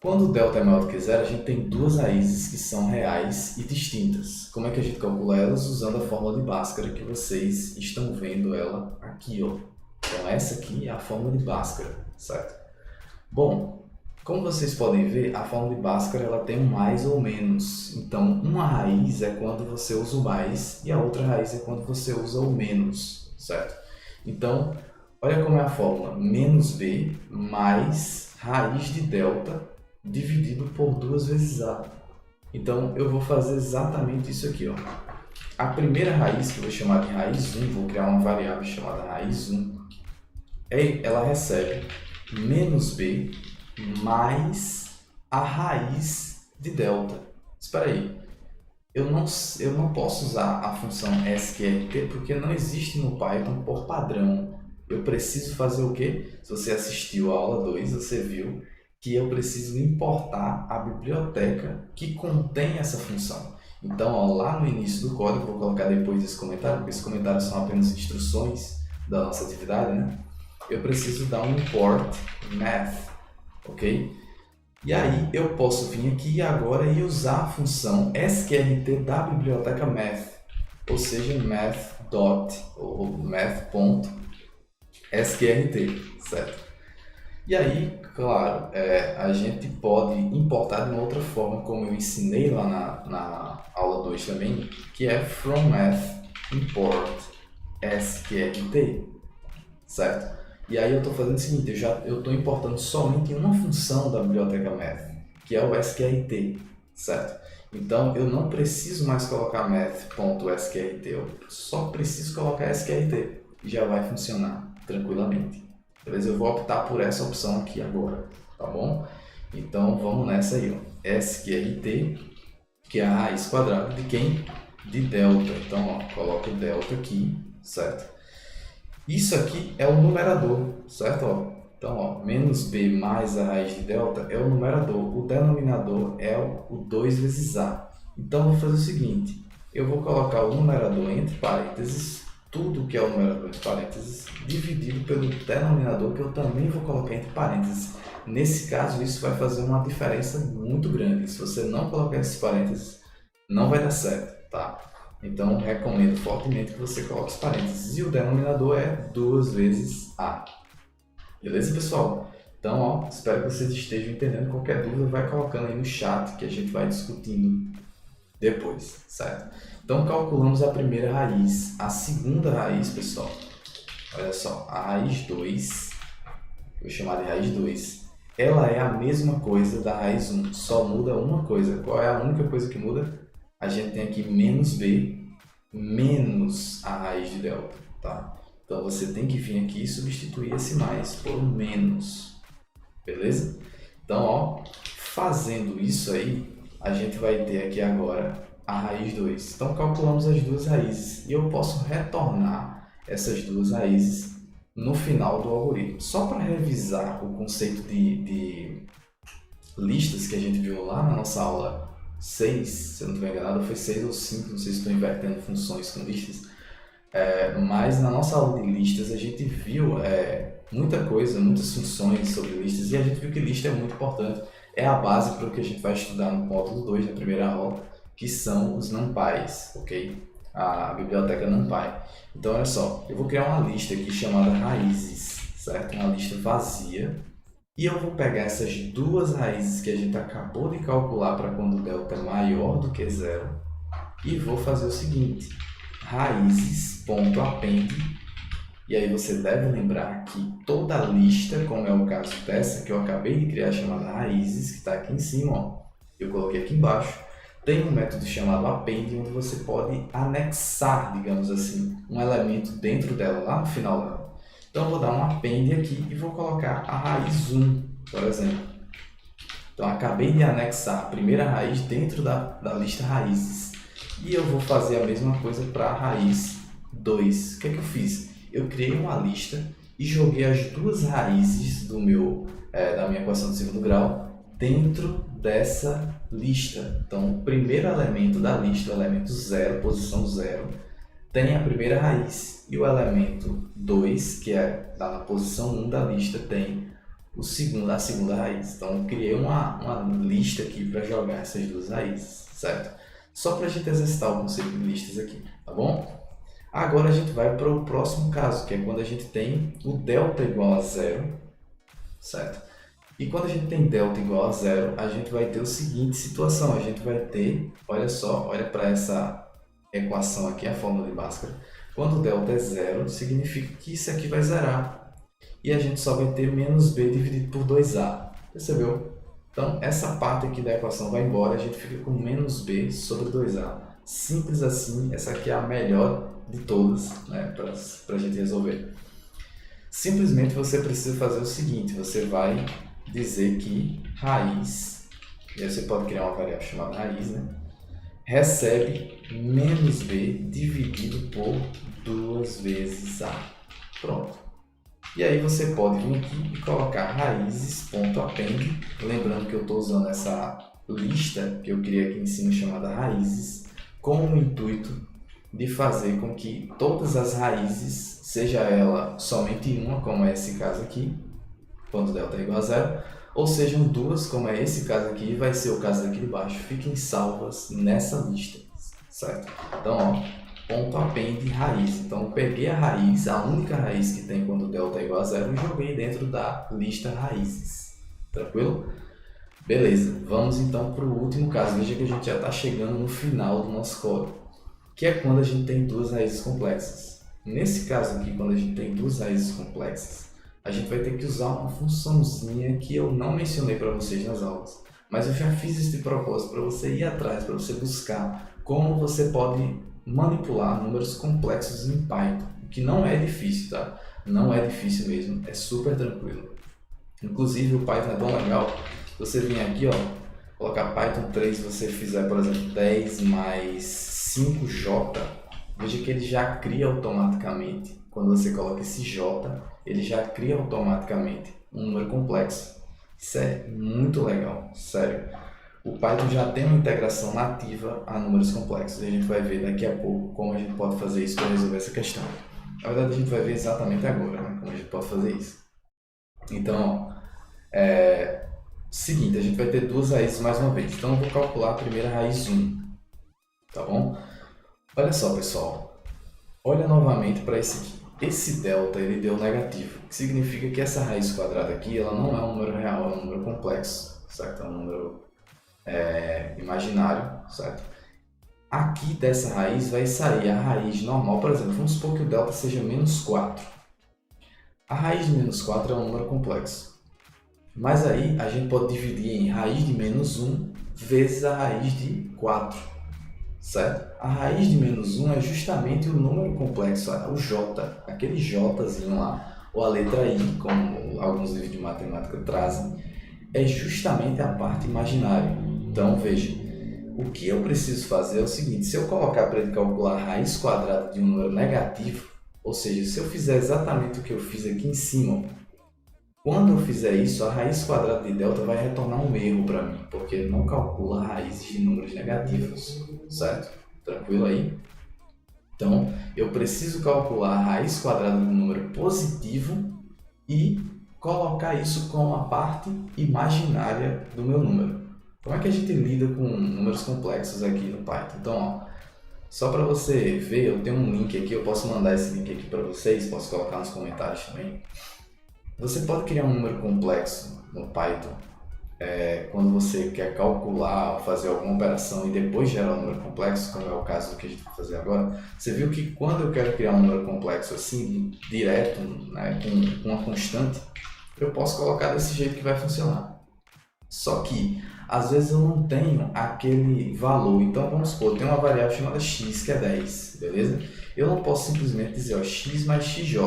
Quando o delta é maior do que zero, a gente tem duas raízes que são reais e distintas. Como é que a gente calcula elas? Usando a fórmula de Bhaskara, que vocês estão vendo ela aqui, ó. Então essa aqui é a fórmula de Bhaskara, certo? Bom, como vocês podem ver, a fórmula de Bhaskara ela tem um mais ou menos. Então, uma raiz é quando você usa o mais e a outra raiz é quando você usa o menos, certo? Então, olha como é a fórmula. Menos b mais raiz de delta dividido por 2 vezes a. Então, eu vou fazer exatamente isso aqui, ó. A primeira raiz, que eu vou chamar de raiz 1, vou criar uma variável chamada raiz 1, ela recebe menos b mais a raiz de delta. Espera aí, eu não posso usar a função sqrt porque não existe no Python por padrão. Eu preciso fazer o quê? Se você assistiu a aula 2, você viu que eu preciso importar a biblioteca que contém essa função. Então, ó, lá no início do código, vou colocar depois desse comentário, porque esses comentários são apenas instruções da nossa atividade, né? Eu preciso dar um import math, ok? E aí eu posso vir aqui agora e usar a função sqrt da biblioteca math, ou seja, math.sqrt, certo? E aí, claro, a gente pode importar de uma outra forma, como eu ensinei lá na aula 2 também, que é from math import sqrt, certo? E aí eu estou fazendo o seguinte, eu estou importando somente uma função da biblioteca math, que é o sqrt, certo? Então eu não preciso mais colocar math.sqrt, eu só preciso colocar sqrt e já vai funcionar tranquilamente. Beleza? Eu vou optar por essa opção aqui agora, tá bom? Então vamos nessa aí, ó. sqrt, que é a raiz quadrada de quem? De delta. Então, ó, coloco o delta aqui, certo? Isso aqui é o numerador, certo? Ó, então, ó, menos b mais a raiz de delta é o numerador. O denominador é o 2 vezes a. Então, eu vou fazer o seguinte. Eu vou colocar o numerador entre parênteses, tudo que é o numerador entre parênteses, dividido pelo denominador, que eu também vou colocar entre parênteses. Nesse caso, isso vai fazer uma diferença muito grande. Se você não colocar esses parênteses, não vai dar certo, tá? Então, recomendo fortemente que você coloque os parênteses. E o denominador é 2 vezes a. Beleza, pessoal? Então, ó, espero que vocês estejam entendendo. Qualquer dúvida, vai colocando aí no chat que a gente vai discutindo depois, certo? Então, calculamos a primeira raiz. A segunda raiz, pessoal, olha só, a raiz 2, vou chamar de raiz 2, ela é a mesma coisa da raiz 1, só muda uma coisa. Qual é a única coisa que muda? A gente tem aqui menos b menos a raiz de delta, tá? Então você tem que vir aqui e substituir esse mais por menos, beleza? Então, ó, fazendo isso aí, a gente vai ter aqui agora a raiz 2. Então calculamos as duas raízes e eu posso retornar essas duas raízes no final do algoritmo. Só para revisar o conceito de listas que a gente viu lá na nossa aula 6, se eu não estiver enganado, foi 6 ou 5, não sei se estou invertendo funções com listas, mas na nossa aula de listas a gente viu muita coisa, muitas funções sobre listas e a gente viu que lista é muito importante, é a base para o que a gente vai estudar no módulo 2, na primeira aula, que são os numpys, ok? A biblioteca NumPy. Então olha só, eu vou criar uma lista aqui chamada raízes, certo? Uma lista vazia. E eu vou pegar essas duas raízes que a gente acabou de calcular para quando o delta é maior do que zero e vou fazer o seguinte, raízes.append, e aí você deve lembrar que toda lista, como é o caso dessa que eu acabei de criar chamada raízes, que está aqui em cima, ó, eu coloquei aqui embaixo, tem um método chamado append, onde você pode anexar, digamos assim, um elemento dentro dela, lá no final dela. Então, eu vou dar um append aqui e vou colocar a raiz 1, por exemplo. Então, acabei de anexar a primeira raiz dentro da lista raízes. E eu vou fazer a mesma coisa para a raiz 2. O que é que eu fiz? Eu criei uma lista e joguei as duas raízes da minha equação de segundo grau dentro dessa lista. Então, o primeiro elemento da lista, o elemento 0, posição 0, tem a primeira raiz, e o elemento 2, que é na posição 1 da lista, tem a segunda raiz. Então, eu criei uma lista aqui para jogar essas duas raízes, certo? Só para a gente exercitar o conceito de listas aqui, tá bom? Agora a gente vai para o próximo caso, que é quando a gente tem o delta igual a zero, certo? E quando a gente tem delta igual a zero, a gente vai ter a seguinte situação, a gente vai ter, olha só, olha para essa equação aqui, a fórmula de Bhaskara. Quando o delta é zero, significa que isso aqui vai zerar. E a gente só vai ter menos b dividido por 2a. Percebeu? Então, essa parte aqui da equação vai embora, a gente fica com menos b sobre 2a. Simples assim, essa aqui é a melhor de todas, né, para a gente resolver. Simplesmente você precisa fazer o seguinte, você vai dizer que raiz, e aí você pode criar uma variável chamada raiz, né? Recebe menos b dividido por 2 vezes a. Pronto. E aí você pode vir aqui e colocar raízes.append, lembrando que eu estou usando essa lista que eu criei aqui em cima chamada raízes, com o intuito de fazer com que todas as raízes, seja ela somente uma, como é esse caso aqui, quando delta é igual a zero, ou sejam duas, como é esse caso aqui, e vai ser o caso daqui de baixo, fiquem salvas nessa lista, certo? Então, ó, ponto append raiz. Então, eu peguei a raiz, a única raiz que tem quando delta é igual a zero, e joguei dentro da lista raízes. Tranquilo? Beleza, vamos então para o último caso. Veja que a gente já está chegando no final do nosso código, que é quando a gente tem duas raízes complexas. Nesse caso aqui, quando a gente tem duas raízes complexas, a gente vai ter que usar uma funçãozinha que eu não mencionei para vocês nas aulas, mas eu já fiz esse propósito para você ir atrás, para você buscar como você pode manipular números complexos em Python, que não é difícil, tá? Não é difícil mesmo, é super tranquilo. Inclusive o Python é tão legal, se você vir aqui, ó, colocar Python 3, se você fizer, por exemplo, 10 mais 5j, veja que ele já cria automaticamente. Quando você coloca esse j, ele já cria automaticamente um número complexo. Isso é muito legal, sério. O Python já tem uma integração nativa a números complexos. E a gente vai ver daqui a pouco como a gente pode fazer isso para resolver essa questão. Na verdade, a gente vai ver exatamente agora, né, como a gente pode fazer isso. Então, seguinte, a gente vai ter duas raízes mais uma vez. Então, eu vou calcular a primeira raiz 1. Tá bom? Olha só, pessoal. Olha novamente para esse aqui. Esse delta ele deu negativo, que significa que essa raiz quadrada aqui ela não é um número real, é um número complexo, certo? É um número imaginário, certo? Aqui dessa raiz vai sair a raiz normal, por exemplo, vamos supor que o delta seja menos 4. A raiz de menos 4 é um número complexo, mas aí a gente pode dividir em raiz de menos 1 vezes a raiz de 4, certo? A raiz de menos 1 é justamente o número complexo, o j, aquele jzinho lá, ou a letra i, como alguns livros de matemática trazem, é justamente a parte imaginária. Então, veja, o que eu preciso fazer é o seguinte: se eu colocar para ele calcular a raiz quadrada de um número negativo, ou seja, se eu fizer exatamente o que eu fiz aqui em cima, quando eu fizer isso, a raiz quadrada de delta vai retornar um erro para mim, porque ele não calcula raízes de números negativos, certo? Tranquilo aí? Então, eu preciso calcular a raiz quadrada de um número positivo e colocar isso como a parte imaginária do meu número. Como é que a gente lida com números complexos aqui no Python? Então, ó, só para você ver, eu tenho um link aqui, eu posso mandar esse link aqui para vocês, posso colocar nos comentários também. Você pode criar um número complexo no Python quando você quer calcular ou fazer alguma operação e depois gerar um número complexo, como é o caso do que a gente vai fazer agora. Você viu que quando eu quero criar um número complexo assim, direto, né, com uma constante, eu posso colocar desse jeito que vai funcionar. Só que, às vezes eu não tenho aquele valor. Então, vamos supor, eu tenho uma variável chamada x, que é 10, beleza? Eu não posso simplesmente dizer, ó, x mais xj.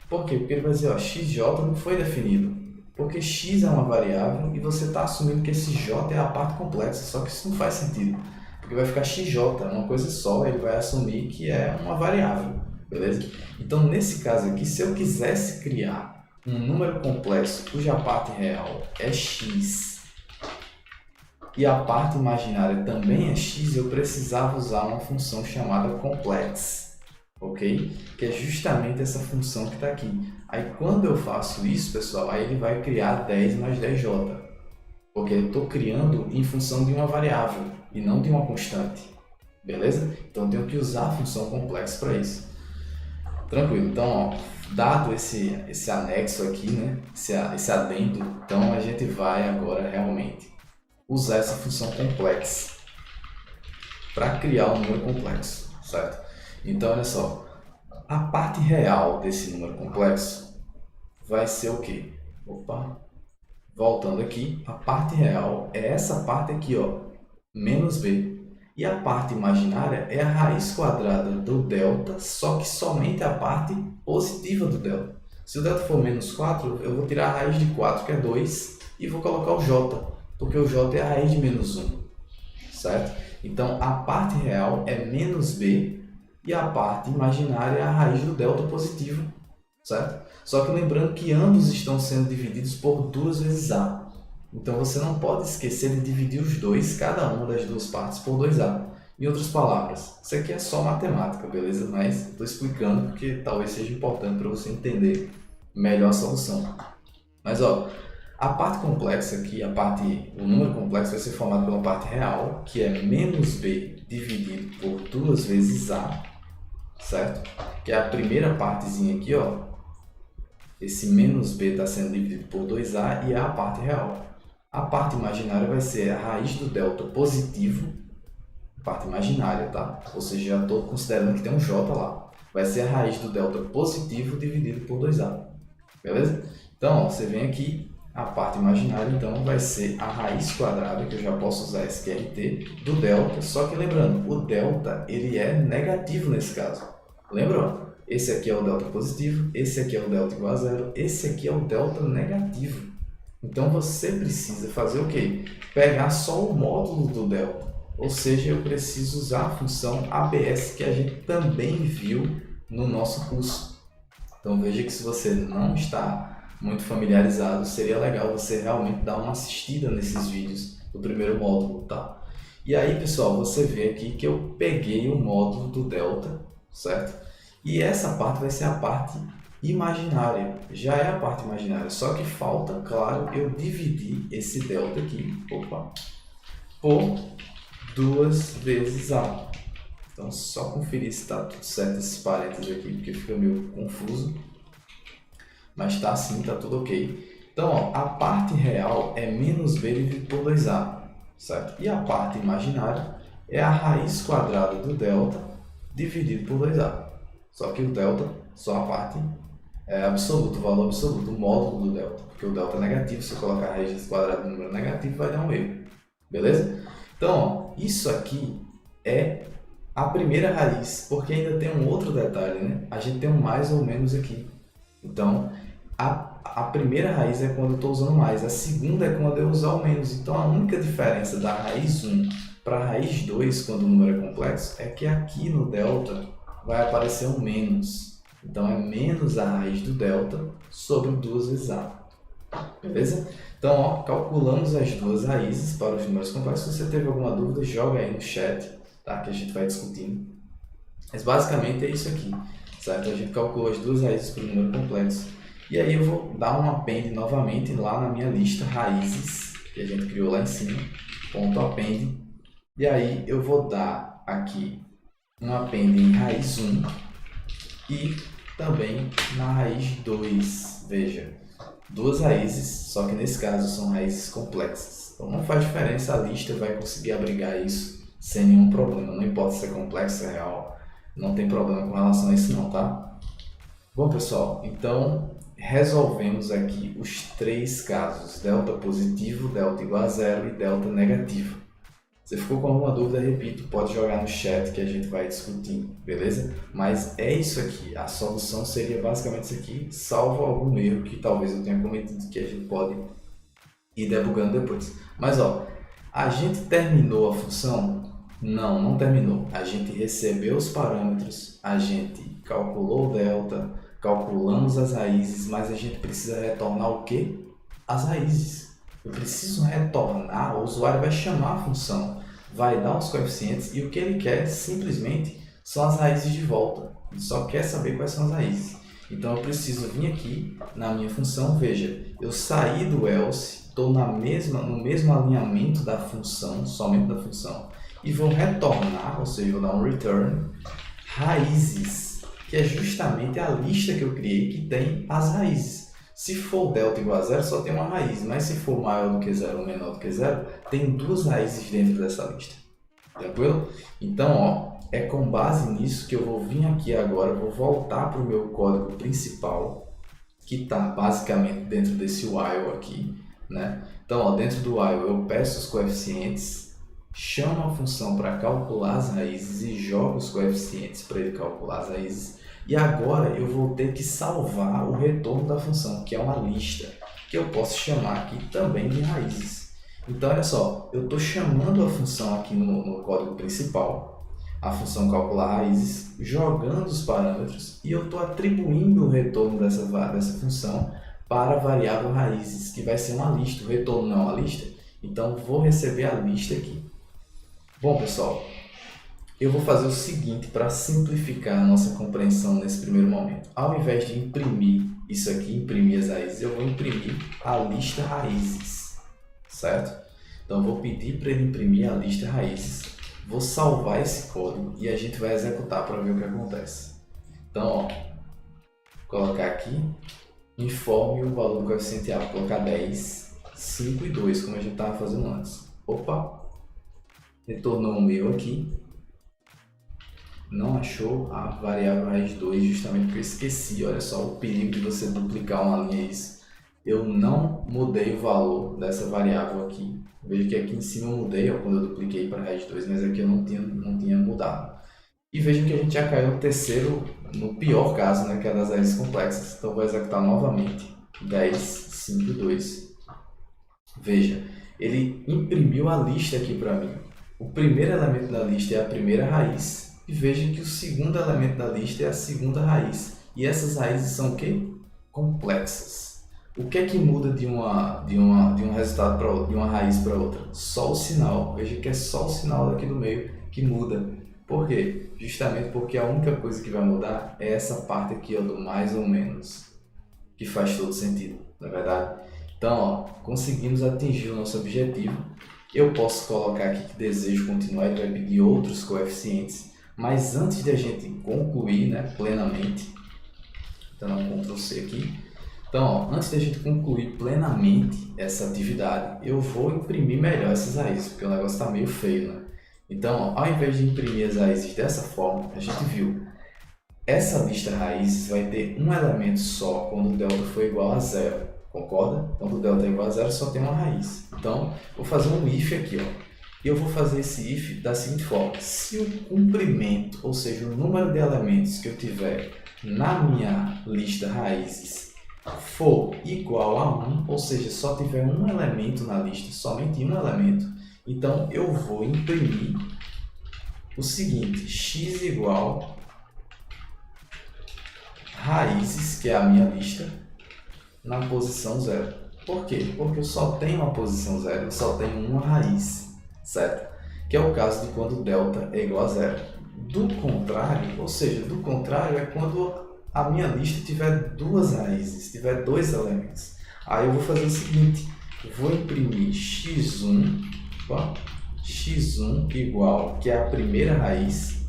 Por quê? Porque ele vai dizer, ó, xj não foi definido. Porque x é uma variável e você está assumindo que esse j é a parte complexa, só que isso não faz sentido. Porque vai ficar xj, uma coisa só, ele vai assumir que é uma variável, beleza? Então, nesse caso aqui, se eu quisesse criar um número complexo cuja parte real é x e a parte imaginária também é x, eu precisava usar uma função chamada complex, ok? Que é justamente essa função que está aqui. Aí quando eu faço isso, pessoal, aí ele vai criar 10 mais 10j, porque eu estou criando em função de uma variável e não de uma constante, beleza? Então eu tenho que usar a função complex para isso. Tranquilo, então, ó, dado esse anexo aqui, né, esse adendo, então a gente vai agora realmente usar essa função complex para criar um número complexo, certo? Então, olha só, a parte real desse número complexo vai ser o quê? Opa, voltando aqui, a parte real é essa parte aqui, ó, menos b. E a parte imaginária é a raiz quadrada do delta, só que somente a parte positiva do delta. Se o delta for menos 4, eu vou tirar a raiz de 4, que é 2, e vou colocar o j, porque o j é a raiz de menos 1, certo? Então, a parte real é menos b e a parte imaginária é a raiz do delta positivo, certo? Só que lembrando que ambos estão sendo divididos por 2 vezes a. Então, você não pode esquecer de dividir os dois, cada uma das duas partes, por 2a. Em outras palavras, isso aqui é só matemática, beleza? Mas estou explicando porque talvez seja importante para você entender melhor a solução. Mas, ó, a parte complexa aqui, o número complexo vai ser formado pela parte real, que é menos b dividido por 2 vezes a, certo? Que é a primeira partezinha aqui, ó. Esse menos b está sendo dividido por 2a e é a parte real. A parte imaginária vai ser a raiz do delta positivo, parte imaginária, tá? Ou seja, já estou considerando que tem um j lá. Vai ser a raiz do delta positivo dividido por 2a, beleza? Então, ó, você vem aqui, a parte imaginária, então, vai ser a raiz quadrada, que eu já posso usar SQRT, do delta, só que lembrando, o delta, ele é negativo nesse caso. Lembra? Esse aqui é o delta positivo, esse aqui é o delta igual a zero, esse aqui é o delta negativo. Então, você precisa fazer o quê? Pegar só o módulo do delta. Ou seja, eu preciso usar a função ABS, que a gente também viu no nosso curso. Então, veja que se você não está muito familiarizado, seria legal você realmente dar uma assistida nesses vídeos do primeiro módulo, tá? E aí, pessoal, você vê aqui que eu peguei o módulo do delta, certo? E essa parte vai ser a parte imaginária, já é a parte imaginária, só que falta, claro, eu dividir esse delta aqui, por 2 vezes a. Então, só conferir se está tudo certo esses parênteses aqui, porque fica meio confuso, mas está assim, está tudo ok. Então, ó, a parte real é menos b dividido por 2a, certo? E a parte imaginária é a raiz quadrada do delta dividido por 2a. Só que o delta, só a parte absoluto, o valor absoluto, o módulo do delta. Porque o delta é negativo, se eu colocar a raiz quadrada do número negativo, vai dar um erro. Beleza? Então, ó, isso aqui é a primeira raiz, porque ainda tem um outro detalhe, né? A gente tem um mais ou menos aqui. Então, a primeira raiz é quando eu estou usando mais, a segunda é quando eu usar o menos. Então, a única diferença da raiz 1 para a raiz 2, quando o número é complexo, é que aqui no delta vai aparecer um menos. Então, é menos a raiz do delta sobre 2 vezes a. Beleza? Então, ó, calculamos as duas raízes para os números complexos. Se você teve alguma dúvida, joga aí no chat, tá? Que a gente vai discutindo. Mas basicamente é isso aqui, certo? A gente calculou as duas raízes para o número complexo. E aí eu vou dar um append novamente lá na minha lista raízes, que a gente criou lá em cima, ponto append. E aí eu vou dar aqui um append em raiz 1 e também na raiz 2. Veja, duas raízes, só que nesse caso são raízes complexas. Então não faz diferença, a lista vai conseguir abrigar isso sem nenhum problema. Não importa se é complexo, se é real, não tem problema com relação a isso não, tá? Bom, pessoal, então resolvemos aqui os três casos, delta positivo, delta igual a zero e delta negativo. Se ficou com alguma dúvida, repito, pode jogar no chat que a gente vai discutindo, beleza? Mas é isso aqui, a solução seria basicamente isso aqui, salvo algum erro que talvez eu tenha cometido, que a gente pode ir debugando depois. Mas ó, a gente terminou a função? Não, não terminou. A gente recebeu os parâmetros, a gente calculou o delta, calculamos as raízes, mas a gente precisa retornar o quê? As raízes. Eu preciso retornar, o usuário vai chamar a função, vai dar os coeficientes e o que ele quer simplesmente são as raízes de volta. Ele só quer saber quais são as raízes. Então eu preciso vir aqui na minha função, veja, eu saí do else, estou no mesmo alinhamento da função, somente da função, e vou retornar, ou seja, vou dar um return, raízes, que é justamente a lista que eu criei que tem as raízes. Se for delta igual a zero, só tem uma raiz, mas se for maior do que zero ou menor do que zero, tem duas raízes dentro dessa lista. Tranquilo? Então, ó, é com base nisso que eu vou vir aqui agora, vou voltar para o meu código principal, que está basicamente dentro desse while aqui, né? Então, ó, dentro do while eu peço os coeficientes, chamo a função para calcular as raízes e jogo os coeficientes para ele calcular as raízes. E agora eu vou ter que salvar o retorno da função, que é uma lista, que eu posso chamar aqui também de raízes. Então, olha só, eu estou chamando a função aqui no código principal, a função calcular raízes, jogando os parâmetros, e eu estou atribuindo o retorno dessa função para a variável raízes, que vai ser uma lista. O retorno não é uma lista, então vou receber a lista aqui. Bom, pessoal, eu vou fazer o seguinte para simplificar a nossa compreensão nesse primeiro momento. Ao invés de imprimir isso aqui, imprimir as raízes, eu vou imprimir a lista raízes, certo? Então, eu vou pedir para ele imprimir a lista raízes, vou salvar esse código e a gente vai executar para ver o que acontece. Então, ó, vou colocar aqui, informe o valor do coeficiente A, vou colocar 10, 5 e 2, como a gente estava fazendo antes. Opa, retornou o meu aqui. Não achou a variável raiz 2, justamente porque eu esqueci. Olha só o perigo de você duplicar uma linha, isso. Eu não mudei o valor dessa variável aqui. Veja que aqui em cima eu mudei, ó, quando eu dupliquei para a raiz 2, mas aqui eu não tinha mudado. E vejam que a gente já caiu no terceiro, no pior caso, né, que é das raízes complexas. Então eu vou executar novamente 10, 5 e 2. Veja, ele imprimiu a lista aqui para mim. O primeiro elemento da lista é a primeira raiz. E veja que o segundo elemento da lista é a segunda raiz. E essas raízes são o quê? Complexas. O que é que muda de um resultado para outro, de uma raiz para outra? Só o sinal. Veja que é só o sinal daqui do meio que muda. Por quê? Justamente porque a única coisa que vai mudar é essa parte aqui, ó, do mais ou menos. Que faz todo sentido, não é verdade? Então, ó, conseguimos atingir o nosso objetivo. Eu posso colocar aqui que desejo continuar, ele vai pedir outros coeficientes. Mas antes de a gente concluir, né, plenamente, então dá um Ctrl C aqui. Então, ó, antes de a gente concluir plenamente essa atividade, eu vou imprimir melhor essas raízes, porque o negócio está meio feio, né? Então, ó, ao invés de imprimir as raízes dessa forma, a gente viu, essa lista raízes vai ter um elemento só quando o delta for igual a zero, concorda? Quando o delta é igual a zero, só tem uma raiz. Então, vou fazer um if aqui, ó. E eu vou fazer esse if da seguinte forma: se o comprimento, ou seja, o número de elementos que eu tiver na minha lista raízes for igual a 1, ou seja, só tiver um elemento na lista, somente um elemento, então eu vou imprimir o seguinte: x igual raízes, que é a minha lista, na posição 0. Por quê? Porque eu só tenho uma posição 0, eu só tenho uma raiz, certo? Que é o caso de quando delta é igual a 0. Do contrário, ou seja, do contrário é quando a minha lista tiver duas raízes, tiver dois elementos. Aí eu vou fazer o seguinte: eu vou imprimir x1, x1 igual, que é a primeira raiz.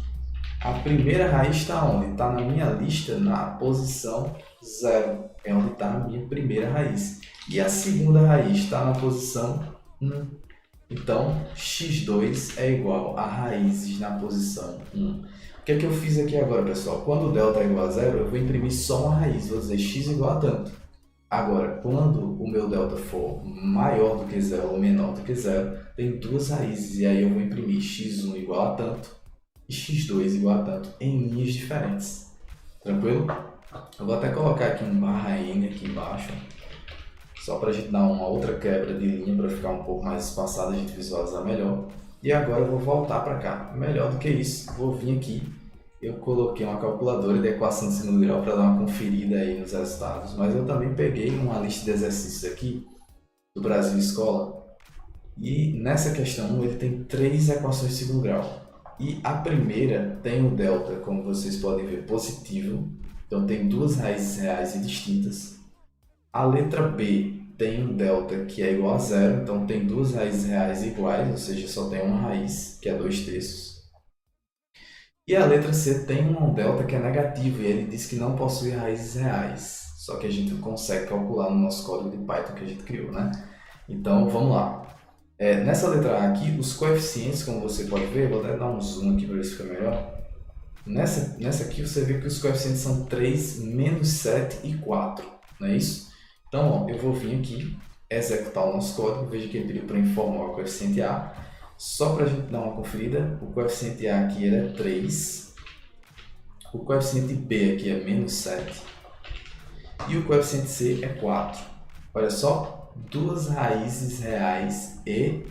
A primeira raiz está onde? Está na minha lista, na posição 0. É onde está a minha primeira raiz. E a segunda raiz está na posição 1. Então, x2 é igual a raízes na posição 1. O que é que eu fiz aqui agora, pessoal? Quando o delta é igual a 0, eu vou imprimir só uma raiz. Vou dizer x igual a tanto. Agora, quando o meu delta for maior do que 0 ou menor do que 0, tem duas raízes. E aí eu vou imprimir x1 igual a tanto e x2 igual a tanto em linhas diferentes. Tranquilo? Eu vou até colocar aqui um barra n aqui embaixo, só para a gente dar uma outra quebra de linha para ficar um pouco mais espaçado, a gente visualizar melhor. E agora eu vou voltar para cá. Melhor do que isso, vou vir aqui. Eu coloquei uma calculadora de equação de segundo grau para dar uma conferida aí nos resultados, mas eu também peguei uma lista de exercícios aqui do Brasil Escola, e nessa questão ele tem 3 equações de segundo grau. E a primeira tem o delta, como vocês podem ver, positivo, então tem duas raízes reais e distintas. A letra B tem um delta que é igual a 0, então tem duas raízes reais iguais, ou seja, só tem uma raiz, que é 2/3. E a letra C tem um delta que é negativo, e ele diz que não possui raízes reais, só que a gente consegue calcular no nosso código de Python que a gente criou, né? Então, vamos lá. Nessa letra A aqui, os coeficientes, como você pode ver, vou até dar um zoom aqui para ver se fica melhor. Nessa aqui você vê que os coeficientes são 3, menos 7 e 4, não é isso? Então, ó, eu vou vir aqui, executar o nosso código, veja que ele pediu para informar o coeficiente A. Só para a gente dar uma conferida, o coeficiente A aqui era 3, o coeficiente B aqui é menos 7 e o coeficiente C é 4. Olha só, duas raízes reais e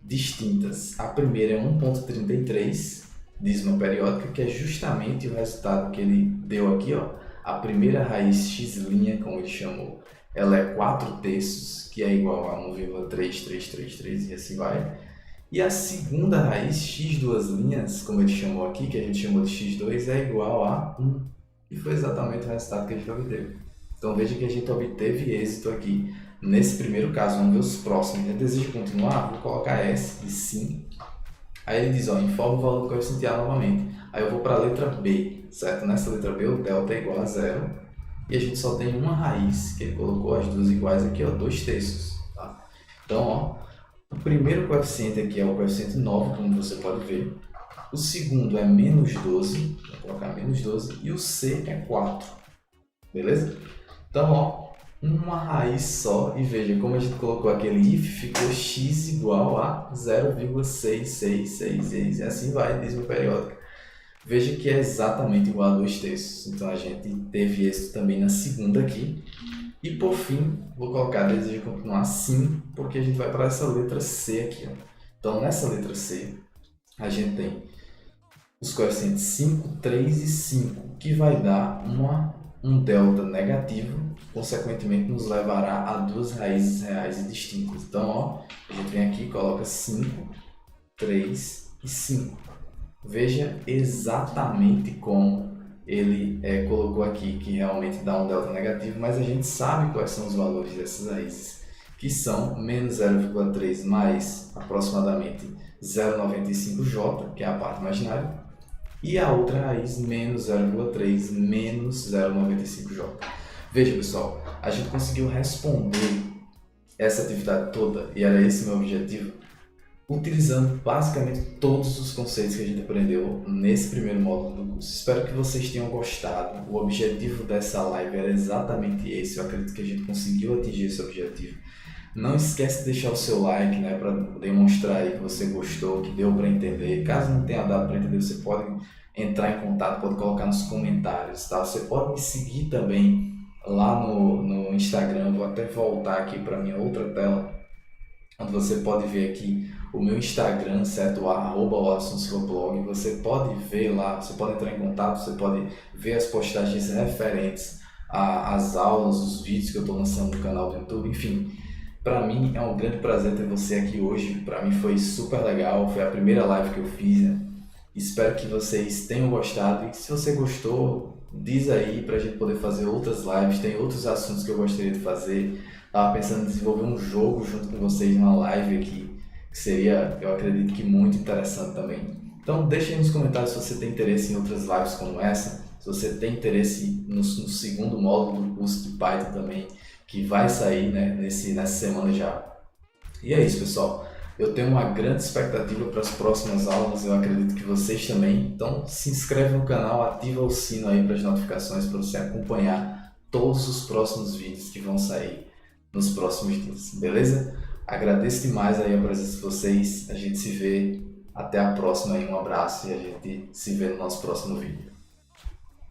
distintas. A primeira é 1,33, dízima periódica, que é justamente o resultado que ele deu aqui, ó. A primeira raiz x', como ele chamou, ela é 4/3, que é igual a 1,3333 e assim vai. E a segunda raiz, x', como ele chamou aqui, que a gente chamou de x2, é igual a 1. E foi exatamente o resultado que a gente obteve. Então veja que a gente obteve êxito aqui nesse primeiro caso. Vamos ver os próximos. Eu desejo continuar? Vou colocar S de sim. Aí ele diz, ó, informa o valor do coeficiente A novamente. Aí eu vou para a letra B, certo? Nessa letra B o delta é igual a 0. E a gente só tem uma raiz, que ele colocou as duas iguais aqui, ó, 2/3. Tá? Então, ó, o primeiro coeficiente aqui é o coeficiente 9, como você pode ver. O segundo é menos 12, vou colocar menos 12. E o C é 4. Beleza? Então, ó, uma raiz só. E veja como a gente colocou aquele if, ficou x igual a 0,6666. E assim vai, dízima periódica. Veja que é exatamente igual a 2/3. Então, a gente teve êxito também na segunda aqui. E por fim, vou colocar desejo continuar sim, porque a gente vai para essa letra C aqui. Ó. Então, nessa letra C, a gente tem os coeficientes 5, 3 e 5, que vai dar um delta negativo, consequentemente nos levará a duas raízes reais e distintas. Então, ó, a gente vem aqui e coloca 5, 3 e 5. Veja exatamente como ele colocou aqui, que realmente dá um delta negativo, mas a gente sabe quais são os valores dessas raízes, que são menos 0,3 mais aproximadamente 0,95j, que é a parte imaginária, e a outra raiz menos 0,3 menos 0,95j. Veja, pessoal, a gente conseguiu responder essa atividade toda, e era esse o meu objetivo, utilizando basicamente todos os conceitos que a gente aprendeu nesse primeiro módulo do curso. Espero que vocês tenham gostado. O objetivo dessa live era exatamente esse. Eu acredito que a gente conseguiu atingir esse objetivo. Não esquece de deixar o seu like, né, para demonstrar aí que você gostou, que deu para entender. Caso não tenha dado para entender, você pode entrar em contato, pode colocar nos comentários, tá? Você pode me seguir também lá no Instagram. Vou até voltar aqui para minha outra tela, onde você pode ver aqui o meu Instagram, certo? O @WatsonSilvaBlog. Você pode ver lá, você pode entrar em contato, você pode ver as postagens referentes às aulas, os vídeos que eu estou lançando no canal do YouTube, enfim. Para mim é um grande prazer ter você aqui hoje. Para mim foi super legal, foi a primeira live que eu fiz, né? Espero que vocês tenham gostado e se você gostou, diz aí para a gente poder fazer outras lives. Tem outros assuntos que eu gostaria de fazer. Tava pensando em desenvolver um jogo junto com vocês numa live aqui, que seria, eu acredito que muito interessante também. Então deixe aí nos comentários se você tem interesse em outras lives como essa, se você tem interesse no segundo módulo do curso de Python também, que vai sair, né, nessa semana já. E é isso, pessoal. Eu tenho uma grande expectativa para as próximas aulas, eu acredito que vocês também. Então se inscreve no canal, ativa o sino aí para as notificações para você acompanhar todos os próximos vídeos que vão sair nos próximos dias, beleza? Agradeço demais aí a presença de vocês, a gente se vê, até a próxima aí, um abraço e a gente se vê no nosso próximo vídeo.